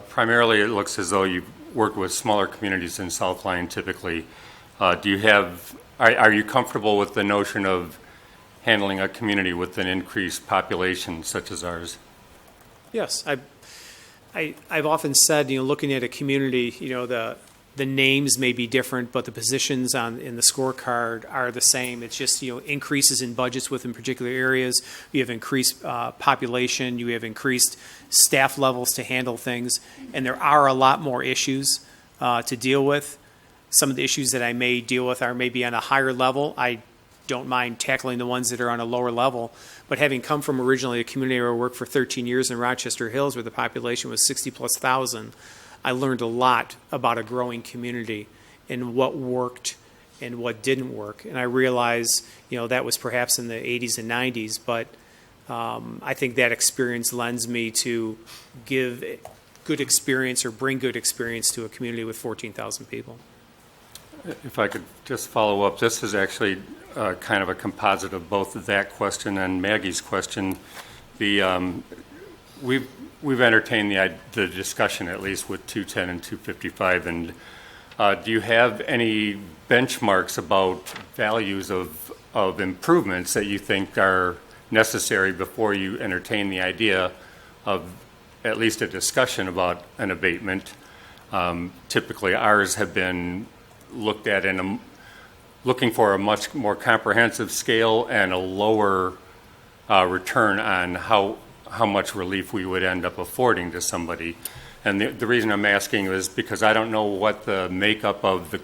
Primarily, it looks as though you've worked with smaller communities in South Lyon typically. Are you comfortable with the notion of handling a community with an increased population such as ours? Yes, I've often said, looking at a community, the names may be different, but the positions in the scorecard are the same. It's just, increases in budgets within particular areas. You have increased population. You have increased staff levels to handle things. And there are a lot more issues to deal with. Some of the issues that I may deal with are maybe on a higher level. I don't mind tackling the ones that are on a lower level. But having come from originally a community where I worked for 13 years in Rochester Hills, where the population was 60,000+, I learned a lot about a growing community and what worked and what didn't work. And I realized, that was perhaps in the 80s and 90s, but I think that experience lends me to give good experience or bring good experience to a community with 14,000 people. If I could just follow up, this is actually kind of a composite of both that question and Maggie's question. We've entertained the discussion at least with 210 and 255, and do you have any benchmarks about values of improvements that you think are necessary before you entertain the idea of at least a discussion about an abatement? Typically, ours have been looked at looking for a much more comprehensive scale and a lower return on how much relief we would end up affording to somebody. And the reason I'm asking is because I don't know what the makeup of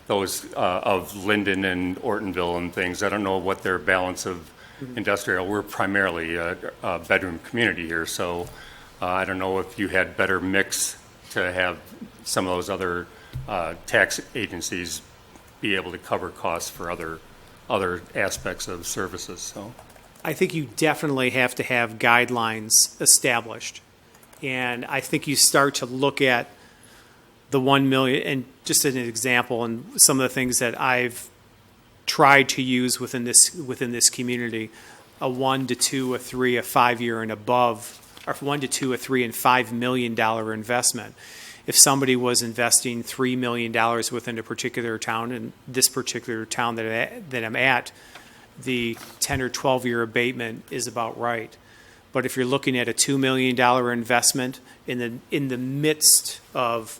those of Linden and Ortonville and things. I don't know what their balance of industrial. We're primarily a bedroom community here, so I don't know if you had better mix to have some of those other tax agencies be able to cover costs for other aspects of services, so. I think you definitely have to have guidelines established. And I think you start to look at the 1 million, and just as an example, and some of the things that I've tried to use within this community, a 1 to 2, a 3, a 5 year and above, or 1 to 2, a 3 and $5 million investment. If somebody was investing $3 million within a particular town, and this particular town that I'm at, the 10 or 12 year abatement is about right. But if you're looking at a $2 million investment in the midst of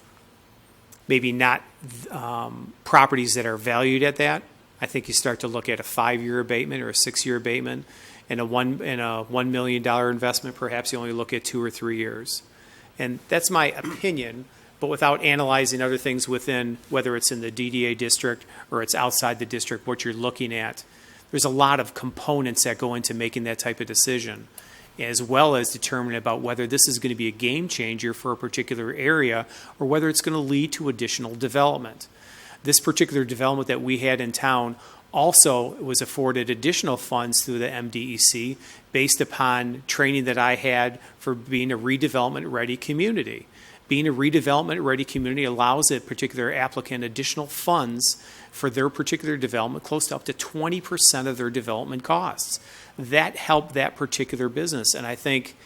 maybe not properties that are valued at that, I think you start to look at a 5 year abatement or a 6 year abatement, and a $1 million investment, perhaps you only look at 2 or 3 years. And that's my opinion, but without analyzing other things within, whether it's in the DDA district or it's outside the district, what you're looking at. There's a lot of components that go into making that type of decision, as well as determining about whether this is going to be a game changer for a particular area or whether it's going to lead to additional development. This particular development that we had in town also was afforded additional funds through the MDEC based upon training that I had for being a redevelopment-ready community. Being a redevelopment-ready community allows a particular applicant additional funds for their particular development, close to up to 20% of their development costs. That helped that particular business, and I think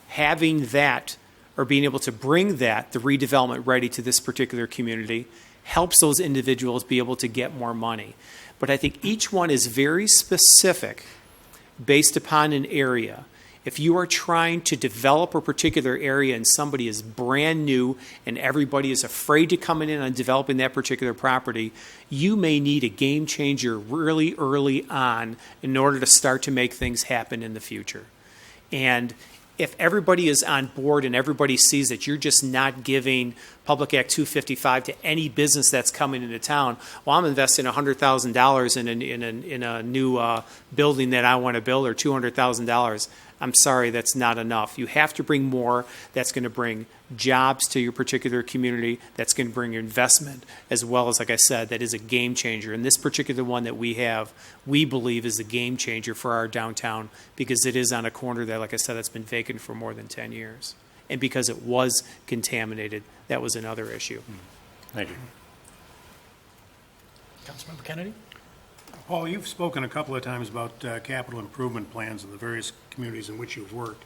having that, or being able to bring that, the redevelopment ready to this particular community, helps those individuals be able to get more money. But I think each one is very specific based upon an area. If you are trying to develop a particular area and somebody is brand new and everybody is afraid to come in on developing that particular property, you may need a game changer really early on in order to start to make things happen in the future. And if everybody is on board and everybody sees that you're just not giving Public Act 255 to any business that's coming into town, well, I'm investing $100,000 in a new building that I want to build, or $200,000. I'm sorry, that's not enough. You have to bring more. That's going to bring jobs to your particular community. That's going to bring investment, as well as, like I said, that is a game changer. And this particular one that we have, we believe is a game changer for our downtown, because it is on a corner that, like I said, that's been vacant for more than 10 years. And because it was contaminated, that was another issue. Thank you. Councilmember Kennedy? Paul, you've spoken a couple of times about capital improvement plans in the various communities in which you've worked.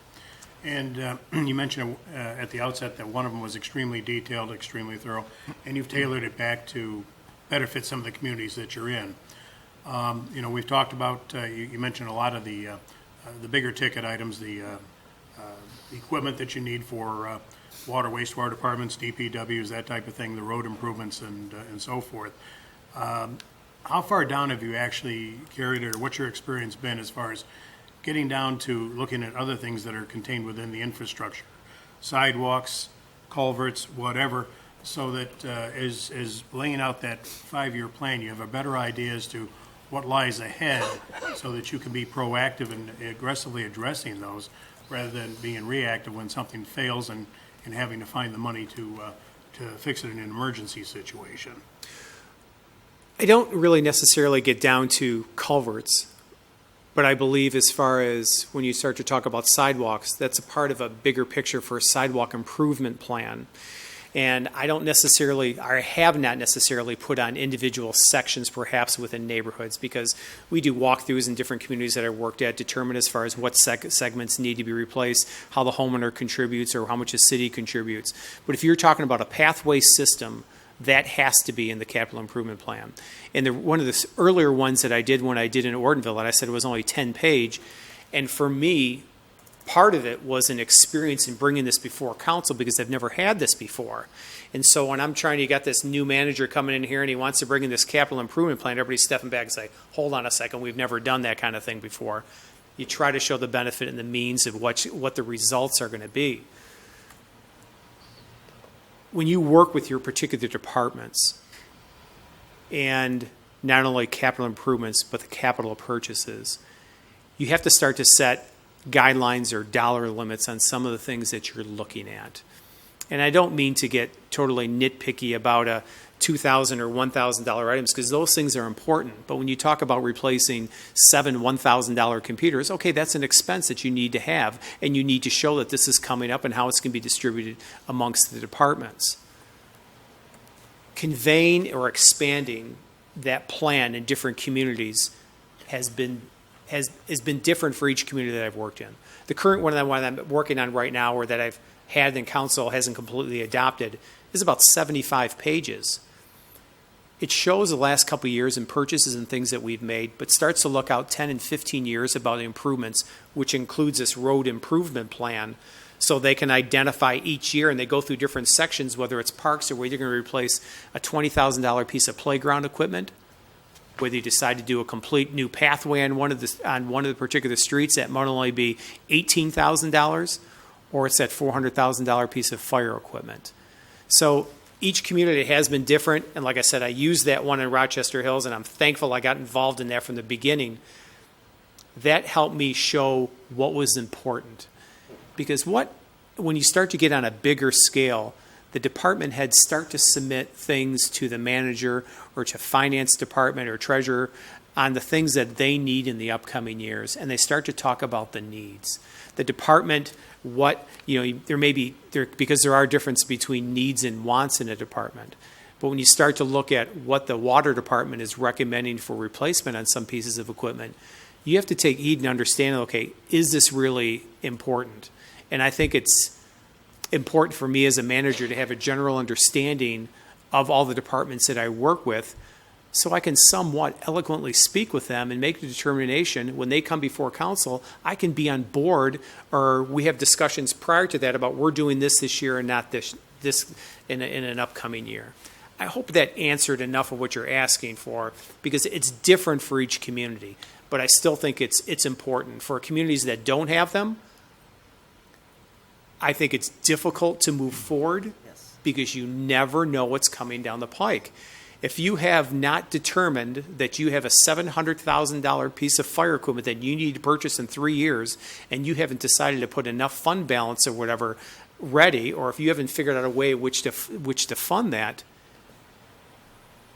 And you mentioned at the outset that one of them was extremely detailed, extremely thorough, and you've tailored it back to better fit some of the communities that you're in. We've talked about, you mentioned a lot of the bigger ticket items, the equipment that you need for water, wastewater departments, DPWs, that type of thing, the road improvements and so forth. How far down have you actually carried it, or what's your experience been as far as getting down to looking at other things that are contained within the infrastructure, sidewalks, culverts, whatever, so that as laying out that 5-year plan, you have a better idea as to what lies ahead, so that you can be proactive and aggressively addressing those, rather than being reactive when something fails and having to find the money to fix it in an emergency situation. I don't really necessarily get down to culverts, but I believe as far as when you start to talk about sidewalks, that's a part of a bigger picture for a sidewalk improvement plan. And I don't necessarily, or have not necessarily put on individual sections perhaps within neighborhoods, because we do walkthroughs in different communities that I've worked at, determine as far as what segments need to be replaced, how the homeowner contributes, or how much the city contributes. But if you're talking about a pathway system, that has to be in the capital improvement plan. And one of the earlier ones that I did when I did in Ortonville, and I said it was only 10-page, and for me, part of it was an experience in bringing this before council, because I've never had this before. And so when I'm trying to get this new manager coming in here and he wants to bring in this capital improvement plan, everybody's stepping back and say, hold on a second, we've never done that kind of thing before. You try to show the benefit and the means of what the results are going to be. When you work with your particular departments, and not only capital improvements, but the capital purchases, you have to start to set guidelines or dollar limits on some of the things that you're looking at. And I don't mean to get totally nitpicky about a $2,000 or $1,000 items, because those things are important. But when you talk about replacing 7 $1,000 computers, okay, that's an expense that you need to have, and you need to show that this is coming up and how it's going to be distributed amongst the departments. Conveying or expanding that plan in different communities has been different for each community that I've worked in. The current one that I'm working on right now, or that I've had and council hasn't completely adopted, is about 75 pages. It shows the last couple of years in purchases and things that we've made, but starts to look out 10 and 15 years about improvements, which includes this road improvement plan. So they can identify each year, and they go through different sections, whether it's parks or whether you're going to replace a $20,000 piece of playground equipment, whether you decide to do a complete new pathway on one of the particular streets that might only be $18,000, or it's that $400,000 piece of fire equipment. So each community has been different, and like I said, I used that one in Rochester Hills, and I'm thankful I got involved in that from the beginning. That helped me show what was important. Because when you start to get on a bigger scale, the department heads start to submit things to the manager or to finance department or treasurer on the things that they need in the upcoming years, and they start to talk about the needs. The department, because there are differences between needs and wants in a department. But when you start to look at what the water department is recommending for replacement on some pieces of equipment, you have to take heed and understand, okay, is this really important? And I think it's important for me as a manager to have a general understanding of all the departments that I work with, so I can somewhat eloquently speak with them and make the determination when they come before council, I can be on board, or we have discussions prior to that about we're doing this year and not this in an upcoming year. I hope that answered enough of what you're asking for, because it's different for each community. But I still think it's important. For communities that don't have them, I think it's difficult to move forward because you never know what's coming down the pike. If you have not determined that you have a $700,000 piece of fire equipment that you need to purchase in 3 years, and you haven't decided to put enough fund balance or whatever ready, or if you haven't figured out a way which to fund that,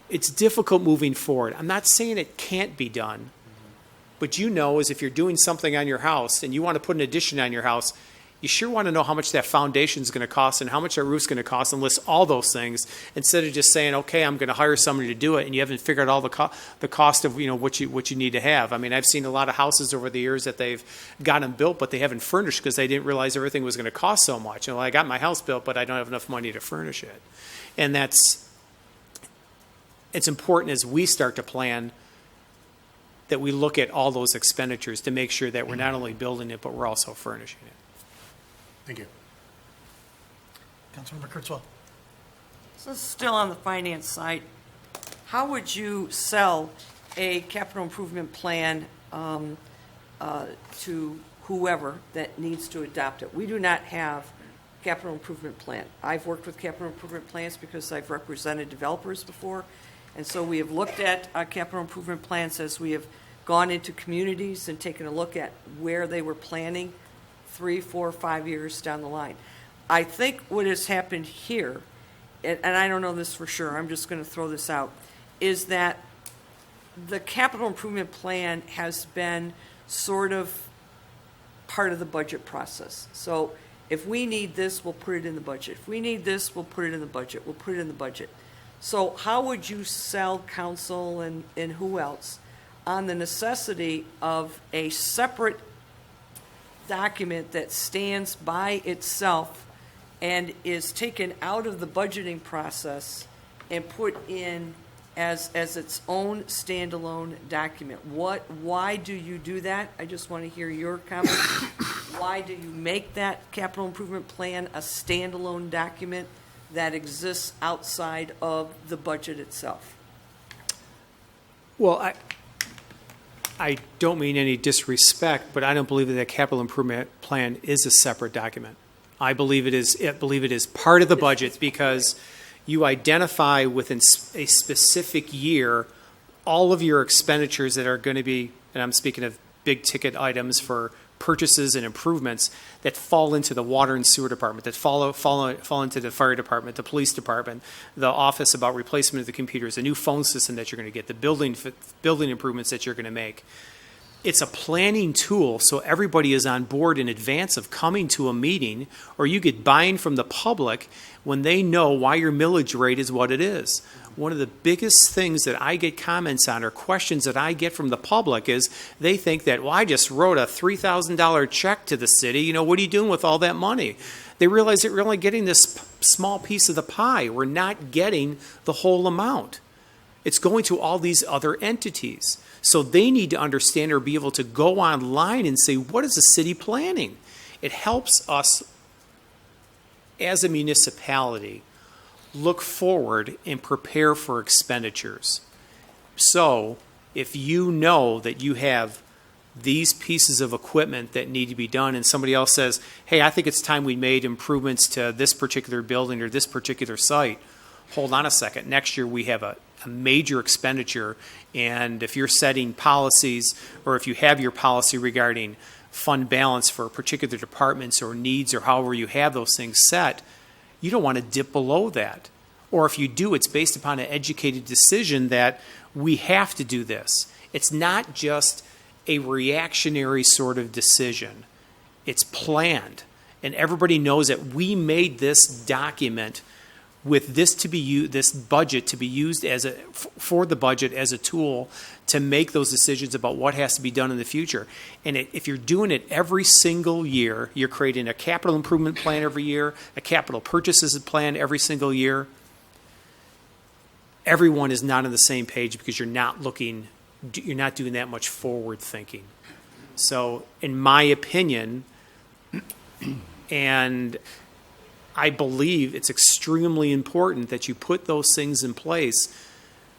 it's difficult moving forward. I'm not saying it can't be done, but is if you're doing something on your house and you want to put an addition on your house, you sure want to know how much that foundation is going to cost and how much that roof's going to cost, and list all those things instead of just saying, okay, I'm going to hire somebody to do it, and you haven't figured out all the cost of what you need to have. I mean, I've seen a lot of houses over the years that they've gotten built, but they haven't furnished because they didn't realize everything was going to cost so much. I got my house built, but I don't have enough money to furnish it. And it's important as we start to plan that we look at all those expenditures to make sure that we're not only building it, but we're also furnishing it. Thank you. Councilmember Kurtzwell. So still on the finance side, how would you sell a capital improvement plan to whoever that needs to adopt it? We do not have capital improvement plan. I've worked with capital improvement plans because I've represented developers before, and so we have looked at capital improvement plans as we have gone into communities and taken a look at where they were planning 3, 4, 5 years down the line. I think what has happened here, and I don't know this for sure, I'm just going to throw this out, is that the capital improvement plan has been sort of part of the budget process. So if we need this, we'll put it in the budget. If we need this, we'll put it in the budget. We'll put it in the budget. So how would you sell council and who else on the necessity of a separate document that stands by itself and is taken out of the budgeting process and put in as its own standalone document? Why do you do that? I just want to hear your comments. Why do you make that capital improvement plan a standalone document that exists outside of the budget itself? Well, I don't mean any disrespect, but I don't believe that capital improvement plan is a separate document. I believe it is part of the budget because you identify within a specific year all of your expenditures that are going to be, and I'm speaking of big ticket items for purchases and improvements that fall into the water and sewer department, that fall into the fire department, the police department, the office about replacement of the computers, the new phone system that you're going to get, the building improvements that you're going to make. It's a planning tool, so everybody is on board in advance of coming to a meeting, or you get buy-in from the public when they know why your millage rate is what it is. One of the biggest things that I get comments on or questions that I get from the public is they think that, well, I just wrote a $3,000 check to the city. What are you doing with all that money? They realize that we're only getting this small piece of the pie. We're not getting the whole amount. It's going to all these other entities. So they need to understand or be able to go online and say, what is the city planning? It helps us as a municipality look forward and prepare for expenditures. So if you know that you have these pieces of equipment that need to be done and somebody else says, hey, I think it's time we made improvements to this particular building or this particular site, hold on a second. Next year we have a major expenditure, and if you're setting policies or if you have your policy regarding fund balance for particular departments or needs or however you have those things set, you don't want to dip below that. Or if you do, it's based upon an educated decision that we have to do this. It's not just a reactionary sort of decision. It's planned. And everybody knows that we made this document with this budget to be used for the budget as a tool to make those decisions about what has to be done in the future. And if you're doing it every single year, you're creating a capital improvement plan every year, a capital purchases plan every single year. Everyone is not on the same page because you're not doing that much forward thinking. So, in my opinion, and I believe it's extremely important that you put those things in place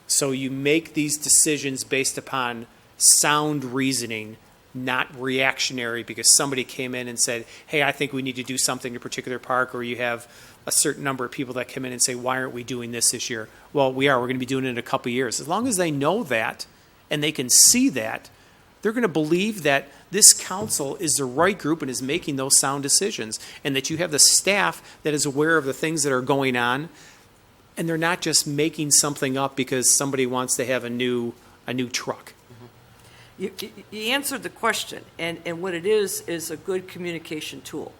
so you make these decisions based upon sound reasoning, not reactionary because somebody came in and said, hey, I think we need to do something in a particular park, or you have a certain number of people that come in and say, why aren't we doing this year? Well, we're going to be doing it in a couple of years. As long as they know that and they can see that, they're going to believe that this council is the right group and is making those sound decisions, and that you have the staff that is aware of the things that are going on, and they're not just making something up because somebody wants to have a new truck. You answered the question, and what it is a good communication tool.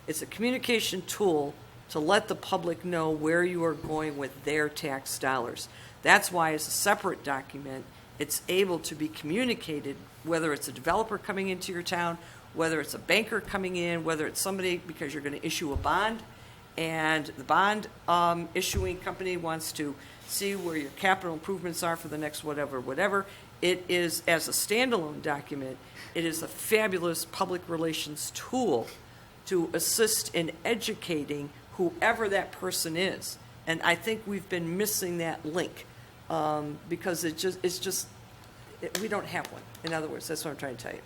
It's a communication tool to let the public know where you are going with their tax dollars. That's why, as a separate document, it's able to be communicated, whether it's a developer coming into your town, whether it's a banker coming in, whether it's somebody because you're going to issue a bond, and the bond issuing company wants to see where your capital improvements are for the next whatever. It is, as a standalone document, it is a fabulous public relations tool to assist in educating whoever that person is. And I think we've been missing that link because we don't have one. In other words, that's what I'm trying to tell you.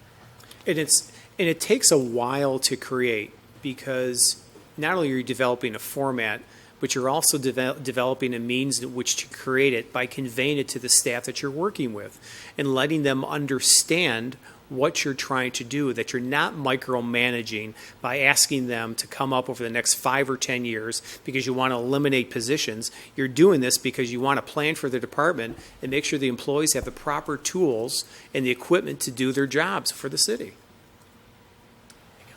And it takes a while to create, because not only are you developing a format, but you're also developing a means in which to create it by conveying it to the staff that you're working with and letting them understand what you're trying to do, that you're not micromanaging by asking them to come up over the next 5 or 10 years because you want to eliminate positions. You're doing this because you want to plan for the department and make sure the employees have the proper tools and the equipment to do their jobs for the city.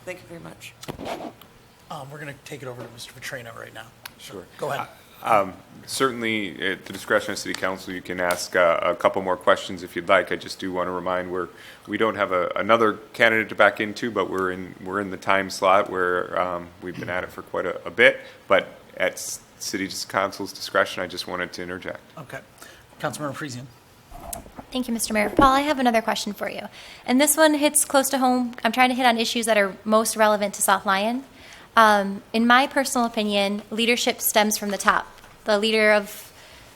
Thank you very much. We're going to take it over to Mr. Petrino right now. Sure. Go ahead. Certainly, at the discretion of City Council, you can ask a couple more questions if you'd like. I just do want to remind we don't have another candidate to back into, but we're in the time slot where we've been at it for quite a bit. But at City Council's discretion, I just wanted to interject. Okay. Councilmember Friesian. Thank you, Mr. Mayor. Paul, I have another question for you. And this one hits close to home. I'm trying to hit on issues that are most relevant to South Lyon. In my personal opinion, leadership stems from the top. The leader of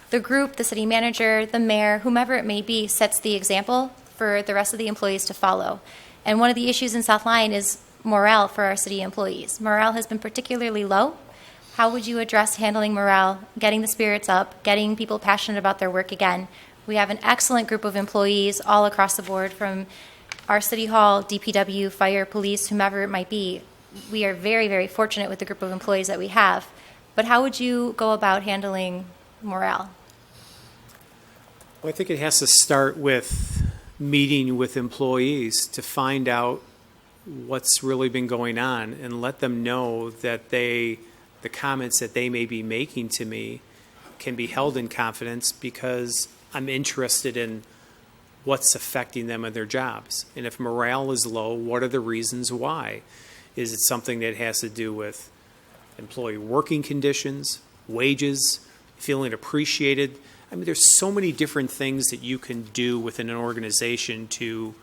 the group, the city manager, the mayor, whomever it may be, sets the example for the rest of the employees to follow. And one of the issues in South Lyon is morale for our city employees. Morale has been particularly low. How would you address handling morale, getting the spirits up, getting people passionate about their work again? We have an excellent group of employees all across the board, from our city hall, DPW, fire, police, whomever it might be, we are very, very fortunate with the group of employees that we have. But how would you go about handling morale? Well, I think it has to start with meeting with employees to find out what's really been going on and let them know that the comments that they may be making to me can be held in confidence because I'm interested in what's affecting them in their jobs. And if morale is low, what are the reasons why? Is it something that has to do with employee working conditions, wages, feeling appreciated? I mean, there's so many different things that you can do within an organization to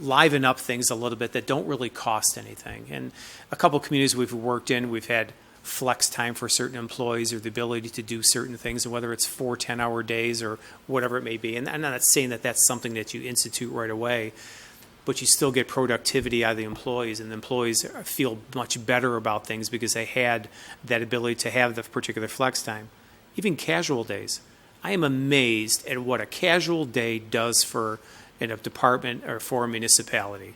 liven up things a little bit that don't really cost anything. And a couple of communities we've worked in, we've had flex time for certain employees or the ability to do certain things, and whether it's 4 10-hour days or whatever it may be. And I'm not saying that that's something that you institute right away, but you still get productivity out of the employees, and the employees feel much better about things because they had that ability to have the particular flex time. Even casual days. I am amazed at what a casual day does for in a department or for a municipality.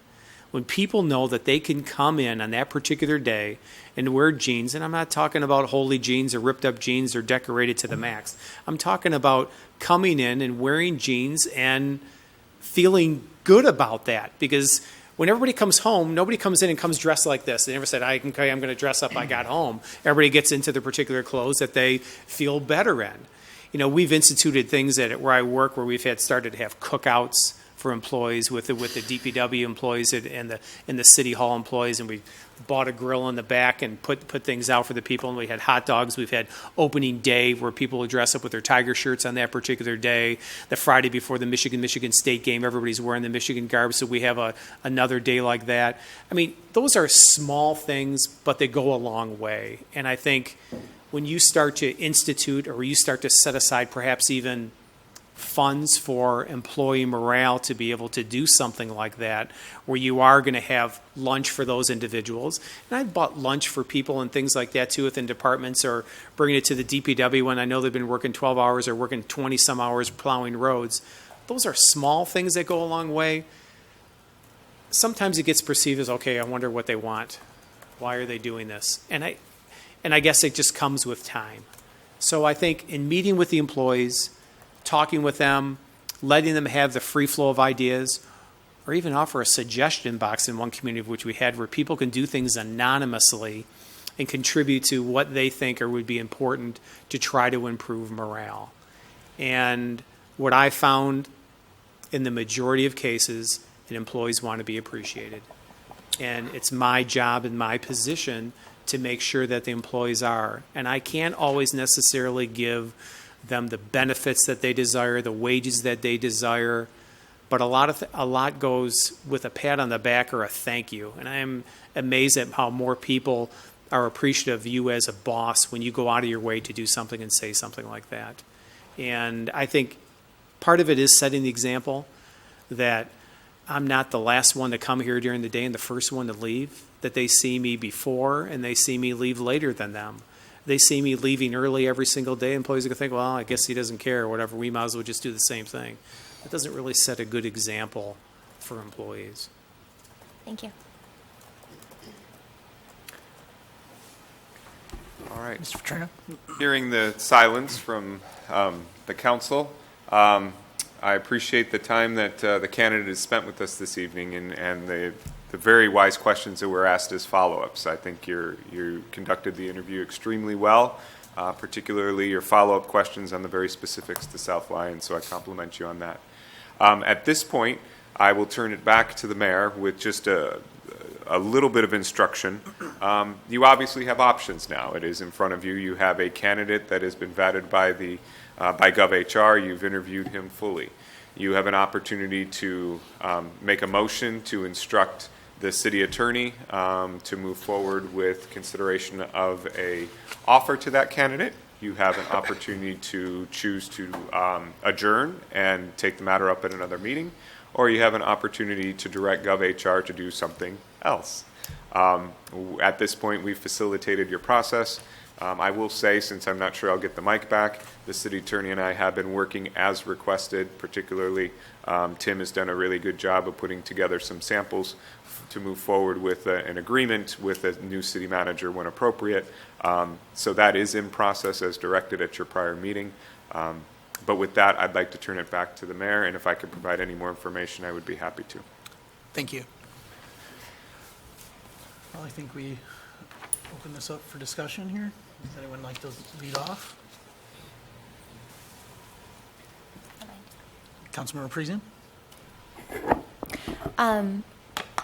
When people know that they can come in on that particular day and wear jeans, and I'm not talking about holy jeans or ripped up jeans or decorated to the max. I'm talking about coming in and wearing jeans and feeling good about that, because when everybody comes home, nobody comes in and comes dressed like this. They never said, I'm going to dress up, I got home. Everybody gets into the particular clothes that they feel better in. You know, we've instituted things where I work where we've started to have cookouts for employees with the DPW employees and the city hall employees, and we bought a grill in the back and put things out for the people, and we had hot dogs. We've had opening day where people would dress up with their Tiger shirts on that particular day. The Friday before the Michigan State game, everybody's wearing the Michigan garb, so we have another day like that. I mean, those are small things, but they go a long way. And I think when you start to institute or you start to set aside perhaps even funds for employee morale to be able to do something like that, where you are going to have lunch for those individuals. And I've bought lunch for people and things like that too within departments, or bringing it to the DPW when I know they've been working 12 hours or working 20 some hours plowing roads. Those are small things that go a long way. Sometimes it gets perceived as, okay, I wonder what they want. Why are they doing this? And I guess it just comes with time. So I think in meeting with the employees, talking with them, letting them have the free flow of ideas, or even offer a suggestion box in one community of which we had where people can do things anonymously and contribute to what they think or would be important to try to improve morale. And what I found in the majority of cases, that employees want to be appreciated. And it's my job and my position to make sure that the employees are. And I can't always necessarily give them the benefits that they desire, the wages that they desire, but a lot goes with a pat on the back or a thank you. And I am amazed at how more people are appreciative of you as a boss when you go out of your way to do something and say something like that. And I think part of it is setting the example that I'm not the last one to come here during the day and the first one to leave, that they see me before and they see me leave later than them. They see me leaving early every single day. Employees are going to think, well, I guess he doesn't care or whatever. We might as well just do the same thing. That doesn't really set a good example for employees. Thank you. All right. Mr. Petrino? Hearing the silence from the council, I appreciate the time that the candidate has spent with us this evening and the very wise questions that were asked as follow-ups. I think you conducted the interview extremely well, particularly your follow-up questions on the very specifics to South Lyon, so I compliment you on that. At this point, I will turn it back to the mayor with just a little bit of instruction. You obviously have options now. It is in front of you. You have a candidate that has been vetted by GovHR. You've interviewed him fully. You have an opportunity to make a motion to instruct the city attorney to move forward with consideration of a offer to that candidate. You have an opportunity to choose to adjourn and take the matter up at another meeting, or you have an opportunity to direct GovHR to do something else. At this point, we've facilitated your process. I will say, since I'm not sure I'll get the mic back, the city attorney and I have been working as requested. Particularly, Tim has done a really good job of putting together some samples to move forward with an agreement with a new city manager when appropriate. So that is in process as directed at your prior meeting. But with that, I'd like to turn it back to the mayor, and if I could provide any more information, I would be happy to. Thank you. Well, I think we open this up for discussion here. Does anyone like to lead off? Councilmember Parisian?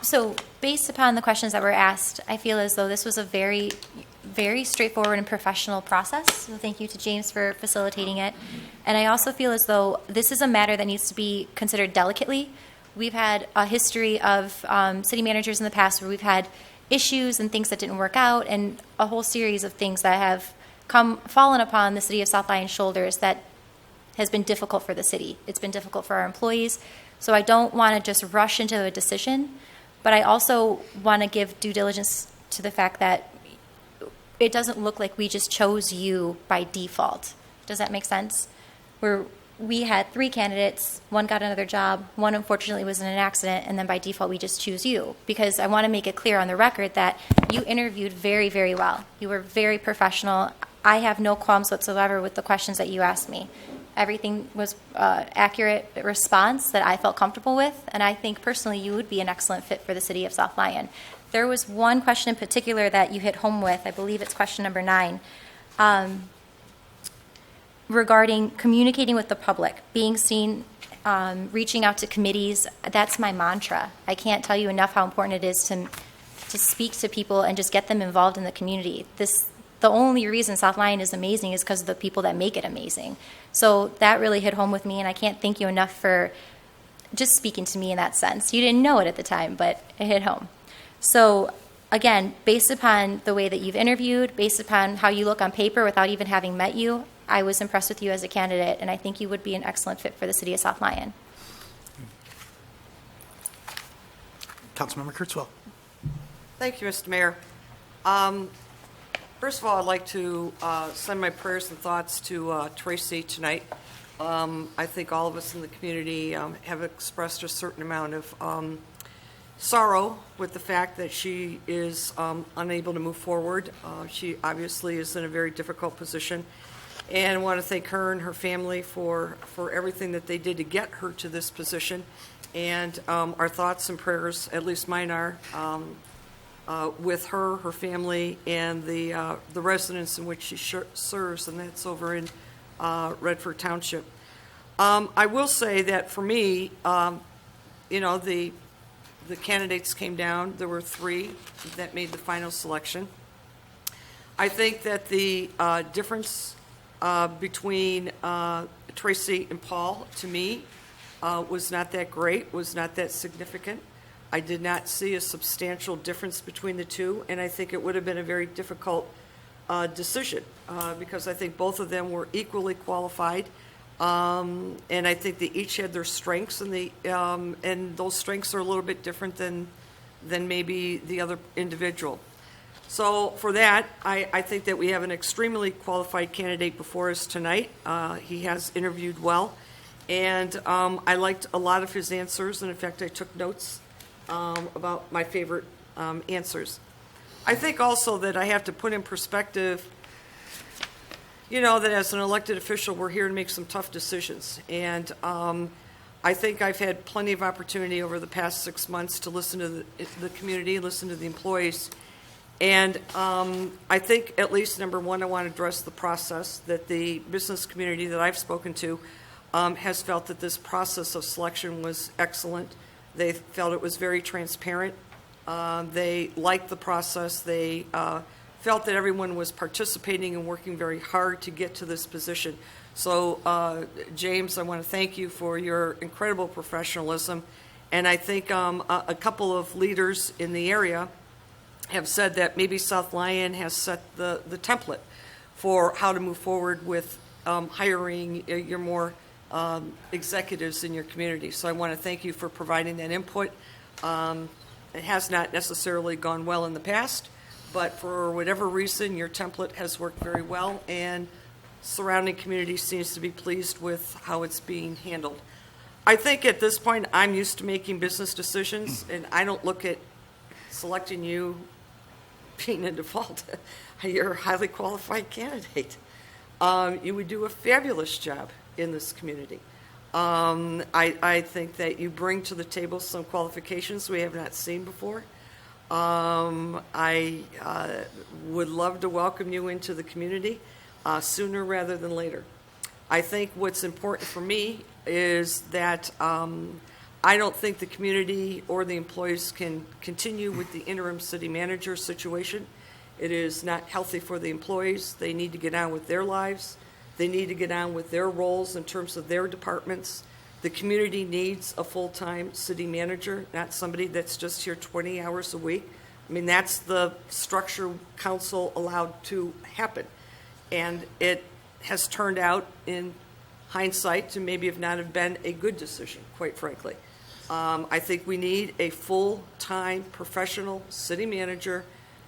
So based upon the questions that were asked, I feel as though this was a very, very straightforward and professional process. So thank you to James for facilitating it. And I also feel as though this is a matter that needs to be considered delicately. We've had a history of city managers in the past where we've had issues and things that didn't work out, and a whole series of things that have fallen upon the city of South Lyon's shoulders that has been difficult for the city. It's been difficult for our employees. So I don't want to just rush into a decision, but I also want to give due diligence to the fact that it doesn't look like we just chose you by default. Does that make sense? We had 3 candidates, one got another job, one unfortunately was in an accident, and then by default we just choose you. Because I want to make it clear on the record that you interviewed very, very well. You were very professional. I have no qualms whatsoever with the questions that you asked me. Everything was accurate response that I felt comfortable with, and I think personally you would be an excellent fit for the city of South Lyon. There was one question in particular that you hit home with. I believe it's question number 9. Regarding communicating with the public, being seen, reaching out to committees. That's my mantra. I can't tell you enough how important it is to speak to people and just get them involved in the community. The only reason South Lyon is amazing is because of the people that make it amazing. So that really hit home with me, and I can't thank you enough for just speaking to me in that sense. You didn't know it at the time, but it hit home. So again, based upon the way that you've interviewed, based upon how you look on paper without even having met you, I was impressed with you as a candidate, and I think you would be an excellent fit for the city of South Lyon. Councilmember Kurtzwell. Thank you, Mr. Mayor. First of all, I'd like to send my prayers and thoughts to Tracy tonight. I think all of us in the community have expressed a certain amount of sorrow with the fact that she is unable to move forward. She obviously is in a very difficult position, and I want to thank her and her family for everything that they did to get her to this position. And our thoughts and prayers, at least mine are, with her, her family, and the residents in which she serves, and that's over in Redford Township. I will say that for me, the candidates came down. There were 3 that made the final selection. I think that the difference between Tracy and Paul, to me, was not that great, was not that significant. I did not see a substantial difference between the 2, and I think it would have been a very difficult decision because I think both of them were equally qualified, and I think they each had their strengths, and those strengths are a little bit different than maybe the other individual. So for that, I think that we have an extremely qualified candidate before us tonight. He has interviewed well, and I liked a lot of his answers, and in fact, I took notes about my favorite answers. I think also that I have to put in perspective, that as an elected official, we're here to make some tough decisions. And I think I've had plenty of opportunity over the past 6 months to listen to the community, listen to the employees. And I think at least, number one, I want to address the process that the business community that I've spoken to has felt that this process of selection was excellent. They felt it was very transparent. They liked the process. They felt that everyone was participating and working very hard to get to this position. So, James, I want to thank you for your incredible professionalism. And I think a couple of leaders in the area have said that maybe South Lyon has set the template for how to move forward with hiring your more executives in your community. So I want to thank you for providing that input. It has not necessarily gone well in the past, but for whatever reason, your template has worked very well, and surrounding community seems to be pleased with how it's being handled. I think at this point, I'm used to making business decisions, and I don't look at selecting you being in default. You're a highly qualified candidate. You would do a fabulous job in this community. I think that you bring to the table some qualifications we have not seen before. I would love to welcome you into the community sooner rather than later. I think what's important for me is that I don't think the community or the employees can continue with the interim city manager situation. It is not healthy for the employees. They need to get on with their lives. They need to get on with their roles in terms of their departments. The community needs a full-time city manager, not somebody that's just here 20 hours a week. I mean, that's the structure council allowed to happen. And it has turned out, in hindsight, to maybe have not have been a good decision, quite frankly. I think we need a full-time professional city manager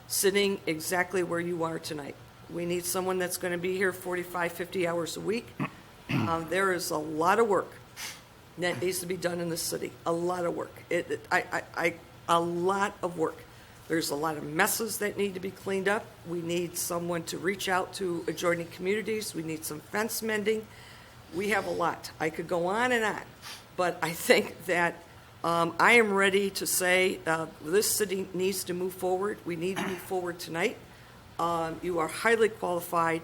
sitting exactly where you are tonight. We need someone that's going to be here 45, 50 hours a week. There is a lot of work that needs to be done in this city. A lot of work. A lot of work. There's a lot of messes that need to be cleaned up. We need someone to reach out to adjoining communities. We need some fence mending. We have a lot. I could go on and on, but I think that I am ready to say this city needs to move forward. We need to move forward tonight. You are highly qualified,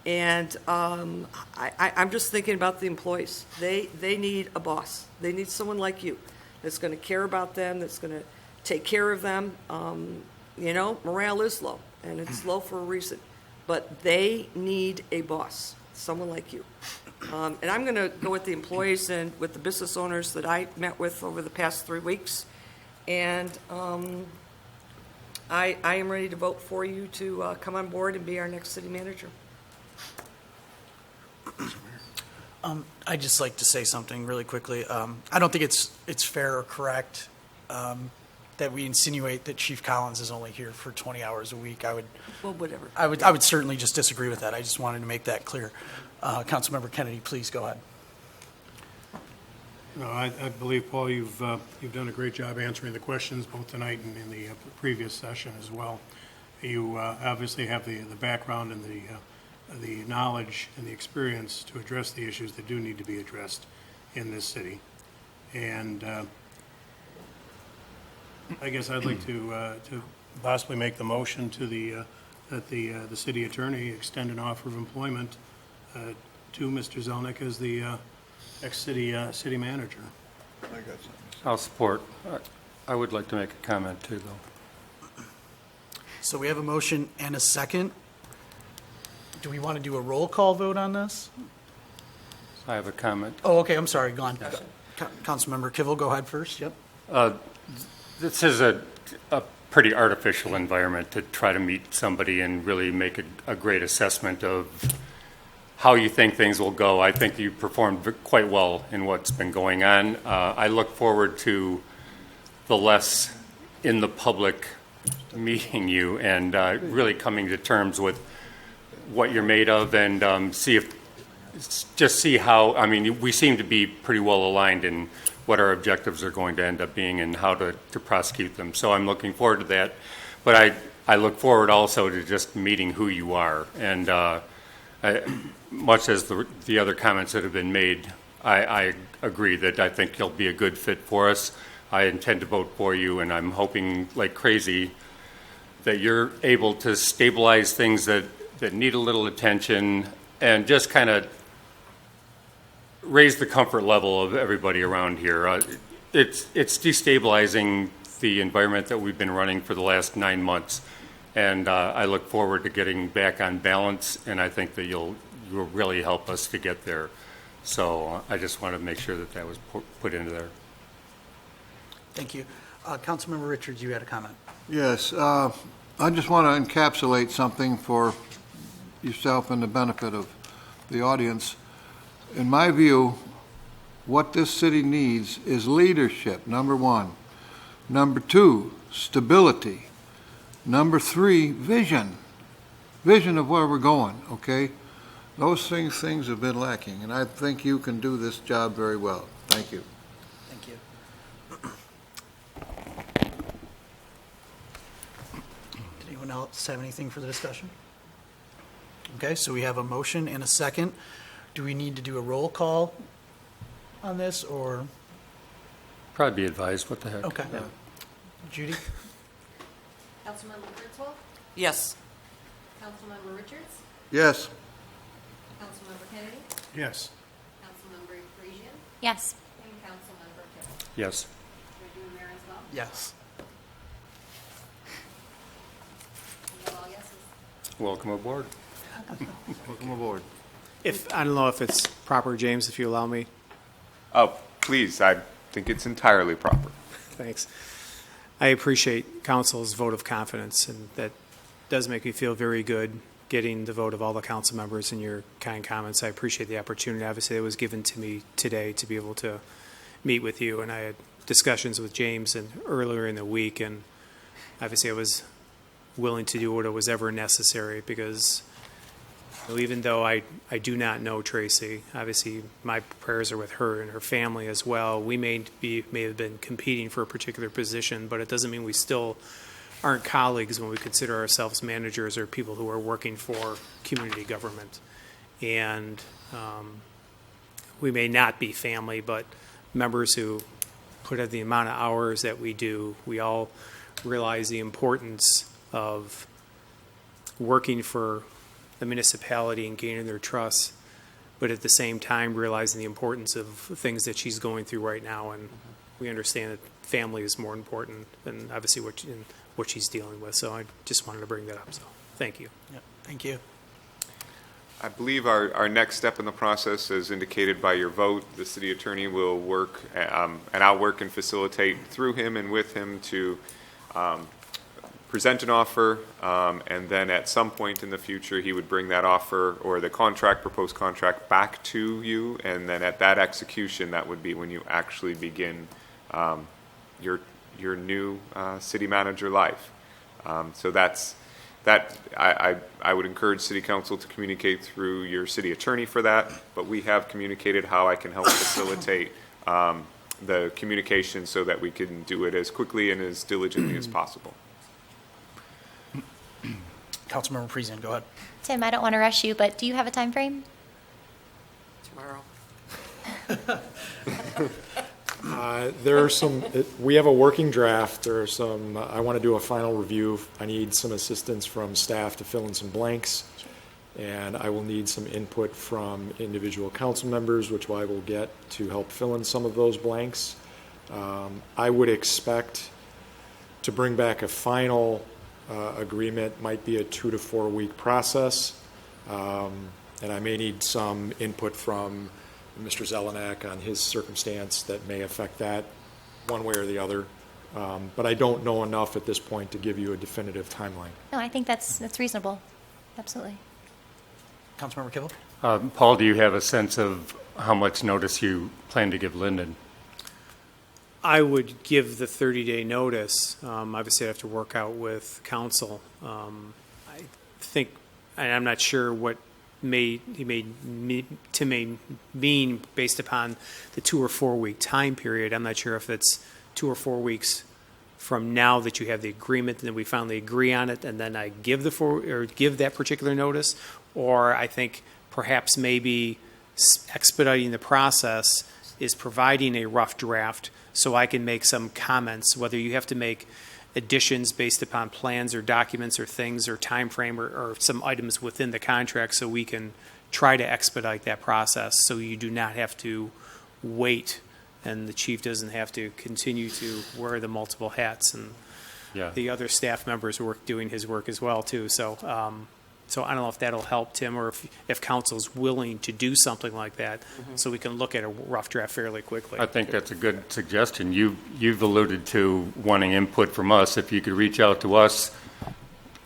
and I'm just thinking about the employees. They need a boss. They need someone like you that's going to care about them, that's going to take care of them. Morale is low, and it's low for a reason. But they need a boss, someone like you. And I'm going to go with the employees and with the business owners that I met with over the past 3 weeks. And I am ready to vote for you to come on board and be our next city manager. I'd just like to say something really quickly. I don't think it's fair or correct that we insinuate that Chief Collins is only here for 20 hours a week. Well, whatever. I would certainly just disagree with that. I just wanted to make that clear. Councilmember Kennedy, please go ahead. No, I believe, Paul, you've done a great job answering the questions both tonight and in the previous session as well. You obviously have the background and the knowledge and the experience to address the issues that do need to be addressed in this city. And I guess I'd like to possibly make the motion to that the city attorney extend an offer of employment to Mr. Zelnick as the ex-city manager. I'll support. I would like to make a comment too, though. So we have a motion and a second. Do we want to do a roll call vote on this? I have a comment. Oh, okay, I'm sorry, go on. Councilmember Kivel, go ahead first, yep. This is a pretty artificial environment to try to meet somebody and really make a great assessment of how you think things will go. I think you performed quite well in what's been going on. I look forward to the less in the public meeting you and really coming to terms with what you're made of and see how, I mean, we seem to be pretty well aligned in what our objectives are going to end up being and how to prosecute them. So I'm looking forward to that. But I look forward also to just meeting who you are. And much as the other comments that have been made, I agree that I think you'll be a good fit for us. I intend to vote for you, and I'm hoping like crazy that you're able to stabilize things that need a little attention and just kind of raise the comfort level of everybody around here. It's destabilizing the environment that we've been running for the last 9 months, and I look forward to getting back on balance, and I think that you'll really help us to get there. So I just want to make sure that was put into there. Thank you. Councilmember Richards, you had a comment. Yes, I just want to encapsulate something for yourself and the benefit of the audience. In my view, what this city needs is leadership, number one. Number two, stability. Number 3, vision. Vision of where we're going, okay? Those things have been lacking, and I think you can do this job very well. Thank you. Thank you. Did anyone else have anything for the discussion? Okay, so we have a motion and a second. Do we need to do a roll call on this, or? Probably be advised, what the heck. Okay. Judy? Councilmember Kurtzwell, Yes. Councilmember Richards, Yes. Councilmember Kennedy, Yes. Councilmember Parisian, Yes. and Councilmember Kimball. Yes. Should I do the mayor as well? Yes. You got all yeses? Welcome aboard. Welcome aboard. I don't know if it's proper, James, if you allow me. Oh, please, I think it's entirely proper. Thanks. I appreciate council's vote of confidence, and that does make me feel very good getting the vote of all the council members and your kind comments. I appreciate the opportunity, obviously, that was given to me today to be able to meet with you. And I had discussions with James and earlier in the week, and obviously I was willing to do what was ever necessary because even though I do not know Tracy, obviously my prayers are with her and her family as well. We may have been competing for a particular position, but it doesn't mean we still aren't colleagues when we consider ourselves managers or people who are working for community government. And we may not be family, but members who put in the amount of hours that we do, we all realize the importance of working for the municipality and gaining their trust, but at the same time realizing the importance of things that she's going through right now. And we understand that family is more important than obviously what she's dealing with. So I just wanted to bring that up. So thank you. Yep. Thank you. I believe our next step in the process, as indicated by your vote, the city attorney will work, and I'll work and facilitate through him and with him to present an offer, and then at some point in the future, he would bring that offer or the proposed contract back to you, and then at that execution, that would be when you actually begin your new city manager life. So that I would encourage city council to communicate through your city attorney for that, but we have communicated how I can help facilitate the communication so that we can do it as quickly and as diligently as possible. Councilmember Parisian, go ahead. Tim, I don't want to rush you, but do you have a time frame? Tomorrow. There are some, we have a working draft. There are some, I want to do a final review. I need some assistance from staff to fill in some blanks. And I will need some input from individual council members, which I will get to help fill in some of those blanks. I would expect to bring back a final agreement, might be a 2 to 4 week process. And I may need some input from Mr. Zelenak on his circumstance that may affect that one way or the other. But I don't know enough at this point to give you a definitive timeline. No, I think that's reasonable. Absolutely. Councilmember Kimball? Paul, do you have a sense of how much notice you plan to give Lyndon? I would give the 30-day notice. Obviously, I have to work out with council. I think, and I'm not sure what Tim may mean based upon the 2 or 4 week time period. I'm not sure if it's 2 or 4 weeks from now that you have the agreement and then we finally agree on it, and then I give give that particular notice, or I think perhaps maybe expediting the process is providing a rough draft so I can make some comments, whether you have to make additions based upon plans or documents or things or time frame or some items within the contract, so we can try to expedite that process so you do not have to wait and the chief doesn't have to continue to wear the multiple hats, and the other staff members are doing his work as well too. So so I don't know if that'll help, Tim, or if council's willing to do something like that, so we can look at a rough draft fairly quickly. I think that's a good suggestion. You've alluded to wanting input from us. If you could reach out to us,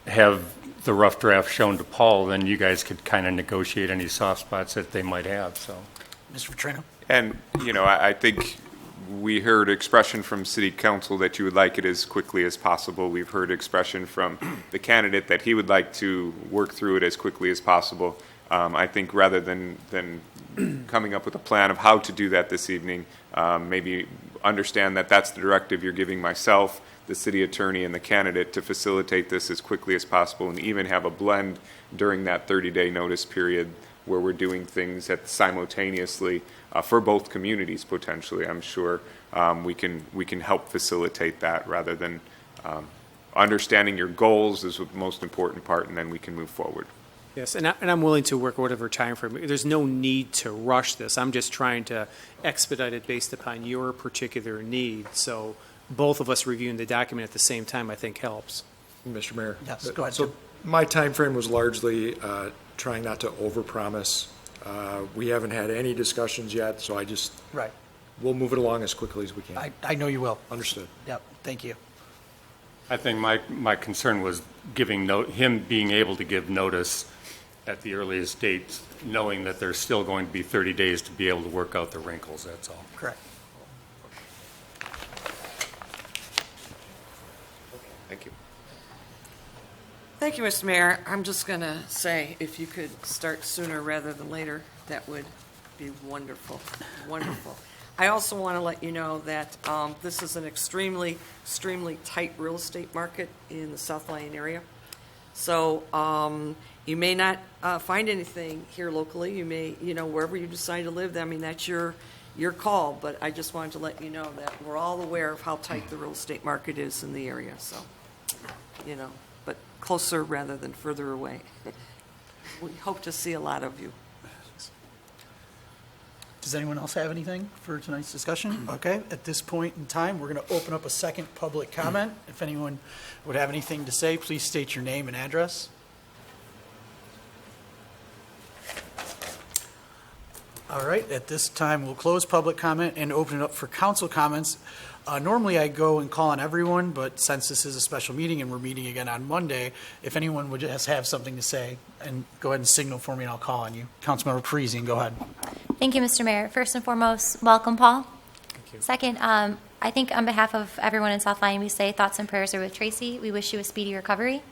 have the rough draft shown to Paul, then you guys could kind of negotiate any soft spots that they might have. So, Mr. Petrino? And, I think We heard expression from City Council that you would like it as quickly as possible. We've heard expression from the candidate that he would like to work through it as quickly as possible. I think rather than coming up with a plan of how to do that this evening, maybe understand that that's the directive you're giving myself, the city attorney, and the candidate to facilitate this as quickly as possible, and even have a blend during that 30-day notice period where we're doing things simultaneously for both communities potentially. I'm sure we can help facilitate that rather than understanding your goals is the most important part, and then we can move forward. Yes, and I'm willing to work whatever time frame. There's no need to rush this. I'm just trying to expedite it based upon your particular need. So both of us reviewing the document at the same time, I think, helps. Mr. Mayor? Yes, go ahead, So Jim. my time frame was largely trying not to overpromise. We haven't had any discussions yet, so Right. we'll move it along as quickly as we can. I know you will. Understood. Yep, thank you. I think my concern was him being able to give notice at the earliest date, knowing that there's still going to be 30 days to be able to work out the wrinkles, that's all. Correct. Thank you. Thank you, Mr. Mayor. I'm just going to say, if you could start sooner rather than later, that would be wonderful, wonderful. I also want to let you know that this is an extremely tight real estate market in the South Lyon area. So you may not find anything here locally. You may, wherever you decide to live, I mean, that's your call. But I just wanted to let you know that we're all aware of how tight the real estate market is in the area. So, but closer rather than further away. We hope to see a lot of you. Does anyone else have anything for tonight's discussion? Okay, at this point in time, we're going to open up a second public comment. If anyone would have anything to say, please state your name and address. All right, at this time, we'll close public comment and open it up for council comments. Normally, I go and call on everyone, but since this is a special meeting and we're meeting again on Monday, if anyone would just have something to say, and go ahead and signal for me and I'll call on you. Councilmember Parisian, go ahead. Thank you, Mr. Mayor. First and foremost, welcome, Paul. Thank you. Second, I think on behalf of everyone in South Lyon, we say thoughts and prayers are with Tracy. We wish you a speedy recovery.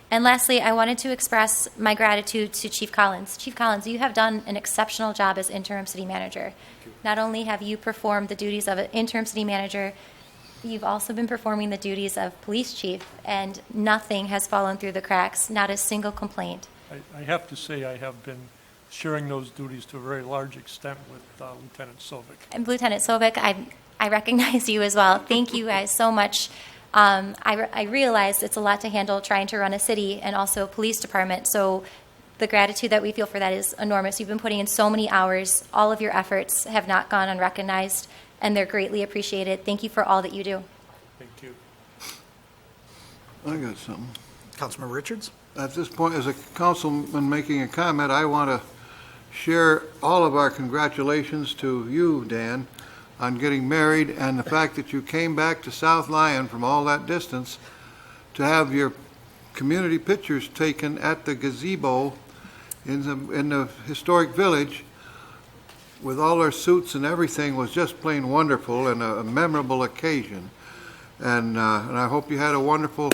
And lastly, I wanted to express my gratitude to Chief Collins. Chief Collins, you have done an exceptional job as interim city manager. Not only have you performed the duties of an interim city manager, you've also been performing the duties of police chief, and nothing has fallen through the cracks, not a single complaint. I have to say I have been sharing those duties to a very large extent with Lieutenant Sovic. And Lieutenant Sovic, I recognize you as well. Thank you guys so much. I realize it's a lot to handle trying to run a city and also a police department, so the gratitude that we feel for that is enormous. You've been putting in so many hours. All of your efforts have not gone unrecognized, and they're greatly appreciated. Thank you for all that you do. Thank you. I got something. Councilmember Richards? At this point, as a councilman making a comment, I want to share all of our congratulations to you, Dan, on getting married and the fact that you came back to South Lyon from all that distance to have your community pictures taken at the gazebo in the historic village with all our suits and everything was just plain wonderful and a memorable occasion. And I hope you had a wonderful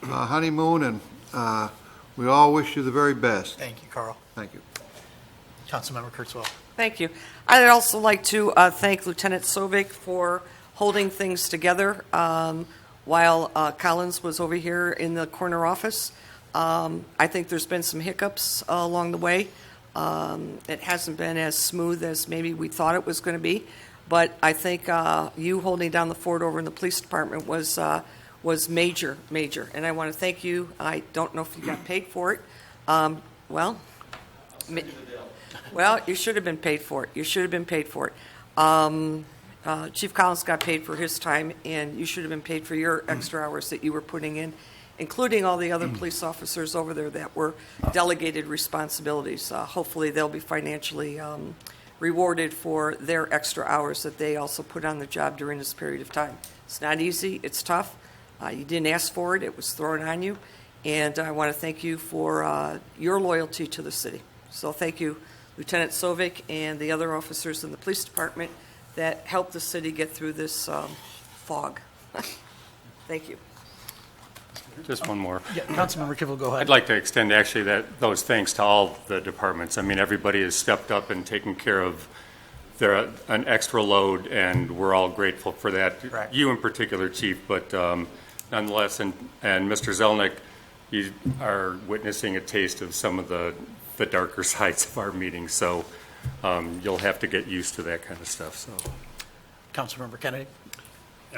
honeymoon, and we all wish you the very best. Thank you, Carl. Thank you. Councilmember Kurtzwell. Thank you. I'd also like to thank Lieutenant Sovic for holding things together while Collins was over here in the corner office. I think there's been some hiccups along the way. It hasn't been as smooth as maybe we thought it was going to be, but I think you holding down the fort over in the police department was major, major, and I want to thank you. I don't know if you got paid for it. Well, you should have been paid for it. You should have been paid for it. Chief Collins got paid for his time, and you should have been paid for your extra hours that you were putting in, including all the other police officers over there that were delegated responsibilities. Hopefully, they'll be financially rewarded for their extra hours that they also put on the job during this period of time. It's not easy. It's tough. You didn't ask for it. It was thrown on you. And I want to thank you for your loyalty to the city. So thank you, Lieutenant Sovic and the other officers in the police department. that helped the city get through this fog. Thank you. Just one more. Yeah, Councilmember Kivel, go ahead. I'd like to extend actually those thanks to all the departments. I mean, everybody has stepped up and taken care of an extra load, and we're all grateful for that. Right. You in particular, Chief, but nonetheless, and Mr. Zelnick, you are witnessing a taste of some of the darker sides of our meetings, so you'll have to get used to that kind of stuff. So, Councilmember Kennedy.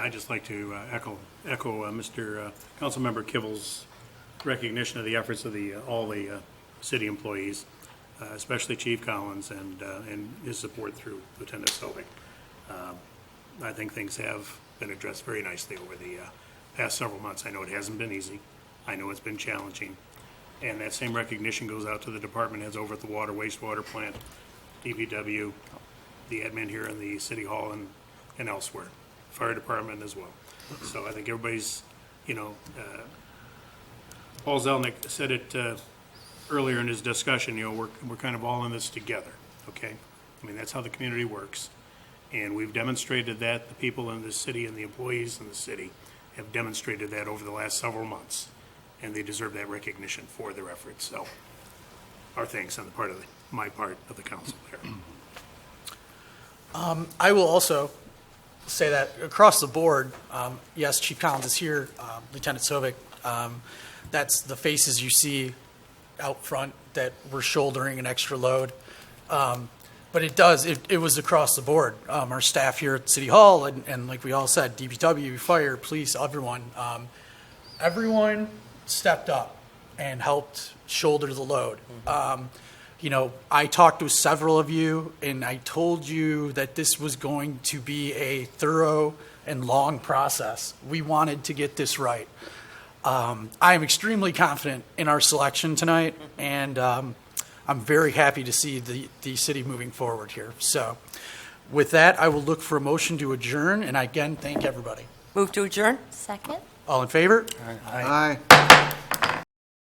I'd just like to echo Mr. Councilmember Kivel's recognition of the efforts of all the city employees, especially Chief Collins and his support through Lieutenant Stovik. I think things have been addressed very nicely over the past several months. I know it hasn't been easy. I know it's been challenging. And that same recognition goes out to the department heads over at the water, wastewater plant, DPW, the admin here in the city hall and elsewhere, fire department as well. So I think everybody's, Paul Zelnick said it earlier in his discussion, we're kind of all in this together, okay? I mean, that's how the community works. And we've demonstrated that. The people in the city and the employees in the city have demonstrated that over the last several months. And they deserve that recognition for their efforts. So our thanks on the part of my part of the council there. I will also say that across the board, yes, Chief Collins is here, Lieutenant Stovik, that's the faces you see out front that were shouldering an extra load. But it was across the board. Our staff here at City Hall, and like we all said, DPW, fire, police, everyone stepped up and helped shoulder the load. I talked with several of you, and I told you that this was going to be a thorough and long process. We wanted to get this right. I am extremely confident in our selection tonight, and I'm very happy to see the city moving forward here. So with that, I will look for a motion to adjourn, and I again thank everybody. Move to adjourn? Second? All in favor? Aye.